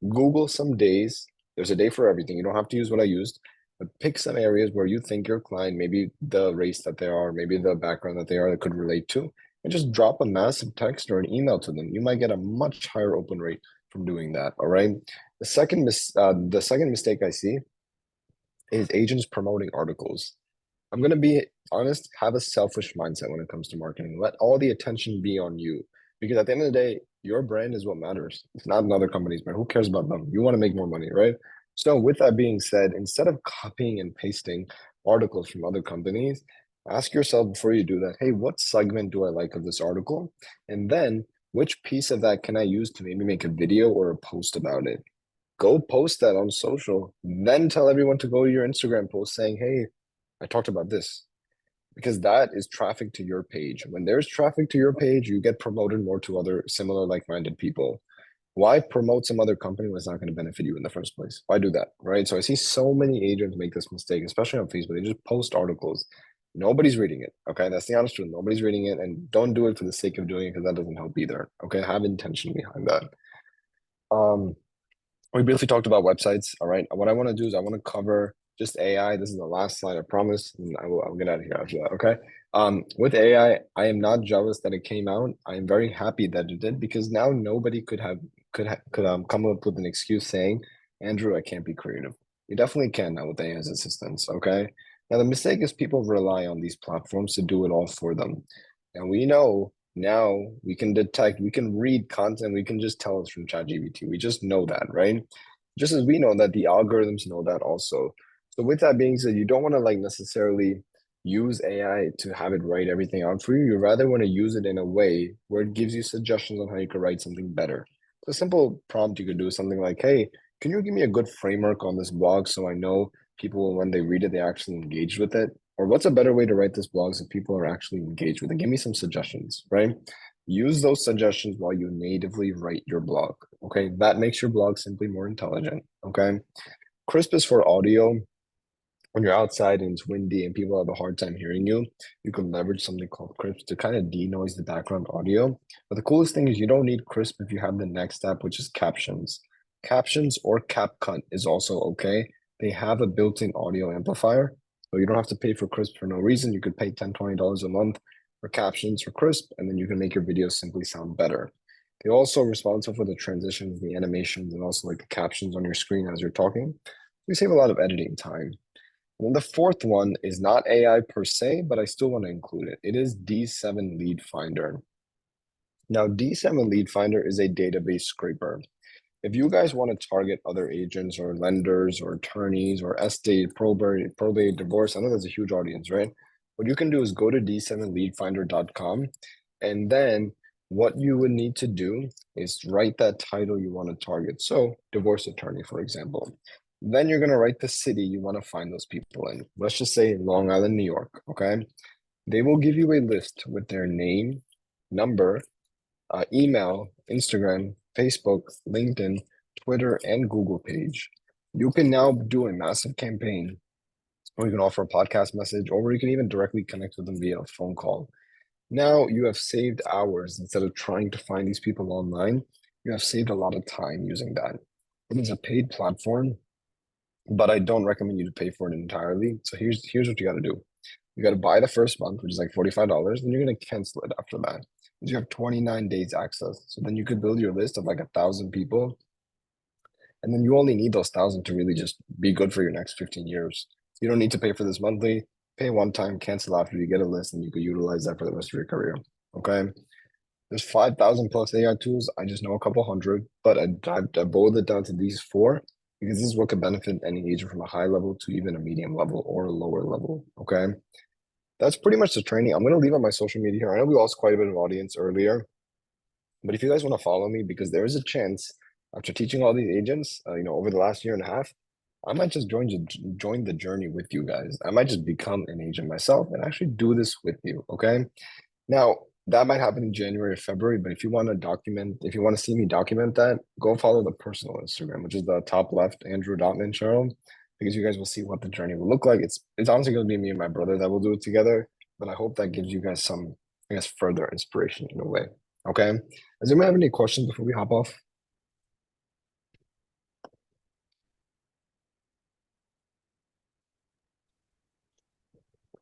Speaker 2: Google some days. There's a day for everything. You don't have to use what I used, but pick some areas where you think your client, maybe the race that they are, maybe the background that they are that could relate to, and just drop a massive text or an email to them. You might get a much higher open rate from doing that. All right. The second mistake I see is agents promoting articles. I'm gonna be honest, have a selfish mindset when it comes to marketing. Let all the attention be on you. Because at the end of the day, your brand is what matters. It's not another company's brand. Who cares about them? You want to make more money, right? So with that being said, instead of copying and pasting articles from other companies, ask yourself before you do that, hey, what segment do I like of this article? And then which piece of that can I use to maybe make a video or a post about it? Go post that on social, then tell everyone to go to your Instagram post saying, hey, I talked about this. Because that is traffic to your page. When there's traffic to your page, you get promoted more to other similar like-minded people. Why promote some other company when it's not going to benefit you in the first place? Why do that, right? So I see so many agents make this mistake, especially on Facebook. They just post articles. Nobody's reading it. Okay, that's the honest truth. Nobody's reading it, and don't do it for the sake of doing it because that doesn't help either. Okay, have intention behind that. We briefly talked about websites. All right, what I want to do is I want to cover just AI. This is the last slide, I promise, and I'll get out of here after that. Okay. With AI, I am not jealous that it came out. I am very happy that it did because now nobody could come up with an excuse saying, Andrew, I can't be creative. You definitely can now with AI's assistance. Okay. Now the mistake is people rely on these platforms to do it all for them, and we know now we can detect, we can read content, we can just tell it's from ChatGPT. We just know that, right? Just as we know that the algorithms know that also. So with that being said, you don't want to like necessarily use AI to have it write everything out for you. You rather want to use it in a way where it gives you suggestions on how you could write something better. So a simple prompt you could do is something like, hey, can you give me a good framework on this blog so I know people, when they read it, they actually engage with it? Or what's a better way to write this blog so people are actually engaged with it? Give me some suggestions, right? Use those suggestions while you natively write your blog. Okay, that makes your blog simply more intelligent. Okay, Crisp is for audio. When you're outside and it's windy and people have a hard time hearing you, you can leverage something called Crisp to kind of denoise the background audio. But the coolest thing is you don't need Crisp if you have the next step, which is captions. Captions or CapCut is also okay. They have a built-in audio amplifier, so you don't have to pay for Crisp for no reason. You could pay $10, $20 a month for captions or Crisp, and then you can make your videos simply sound better. They're also responsible for the transitions, the animations, and also like the captions on your screen as you're talking. We save a lot of editing time. And then the fourth one is not AI per se, but I still want to include it. It is D7 Lead Finder. Now, D7 Lead Finder is a database scraper. If you guys want to target other agents or lenders or attorneys or estate, probate, divorce, I know there's a huge audience, right? What you can do is go to d7leadfinder.com, and then what you would need to do is write that title you want to target. So, divorce attorney, for example. Then you're going to write the city you want to find those people in. Let's just say Long Island, New York, okay? They will give you a list with their name, number, email, Instagram, Facebook, LinkedIn, Twitter, and Google page. You can now do a massive campaign, or you can offer a podcast message, or you can even directly connect with them via a phone call. Now you have saved hours instead of trying to find these people online. You have saved a lot of time using that. It is a paid platform, but I don't recommend you to pay for it entirely. So here's what you got to do. You got to buy the first month, which is like $45, and you're going to cancel it after that. You have 29 days access. So then you could build your list of like 1,000 people. And then you only need those 1,000 to really just be good for your next 15 years. You don't need to pay for this monthly. Pay one time, cancel after you get a list, and you could utilize that for the rest of your career. Okay. There's 5,000 plus AI tools. I just know a couple hundred, but I boiled it down to these four because this is what could benefit any agent from a high level to even a medium level or a lower level. Okay. That's pretty much the training. I'm going to leave on my social media here. I know we lost quite a bit of audience earlier, but if you guys want to follow me, because there is a chance after teaching all these agents, over the last year and a half, I might just join the journey with you guys. I might just become an agent myself and actually do this with you. Okay. Now, that might happen in January or February, but if you want to see me document that, go follow the personal Instagram, which is the top left, Andrew.Mancheril, because you guys will see what the journey will look like. It's honestly going to be me and my brother that will do it together, but I hope that gives you guys some, I guess, further inspiration in a way. Okay. Does anyone have any questions before we hop off?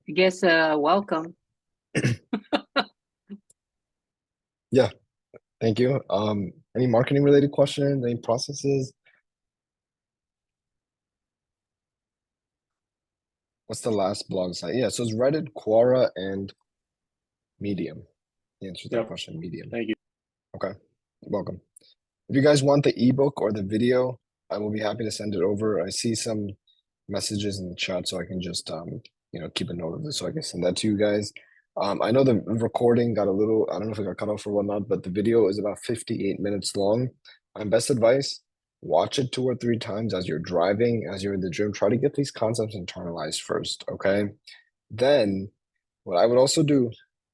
Speaker 6: I guess, welcome.
Speaker 2: Yeah. Thank you. Any marketing related questions, any processes? What's the last blog site? Yeah, so it's Reddit, Quora, and Medium. The answer to that
Speaker 5: Yep.
Speaker 2: question, Medium.
Speaker 5: Thank you.
Speaker 2: Okay, welcome. If you guys want the ebook or the video, I will be happy to send it over. I see some messages in the chat, so I can just keep a note of this so I can send that to you guys. I know the recording got a little, I don't know if it got cut off or whatnot, but the video is about 58 minutes long. My best advice, watch it 2 or 3 times as you're driving, as you're in the gym. Try to get these concepts internalized first, okay? Then what I would also do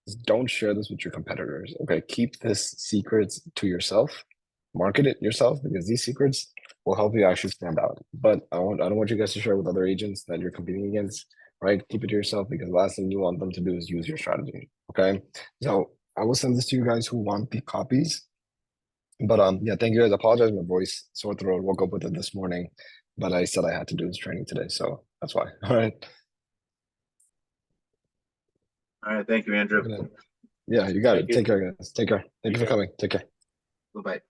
Speaker 2: is don't share this with your competitors, okay? Keep this secrets to yourself. Market it yourself because these secrets will help you actually stand out. But I don't want you guys to share with other agents that you're competing against, right? Keep it to yourself because the last thing you want them to do is use your strategy. Okay. So I will send this to you guys who want the copies. But yeah, thank you guys. I apologize, my voice, sore throat, woke up with it this morning, but I said I had to do this training today, so that's why. All right.
Speaker 3: All right. Thank you, Andrew.
Speaker 2: Yeah, you got
Speaker 5: Thank
Speaker 2: it.
Speaker 5: you.
Speaker 2: Take care, guys. Take care. Thank you for
Speaker 5: care.
Speaker 2: coming. Take care.
Speaker 3: Bye-bye.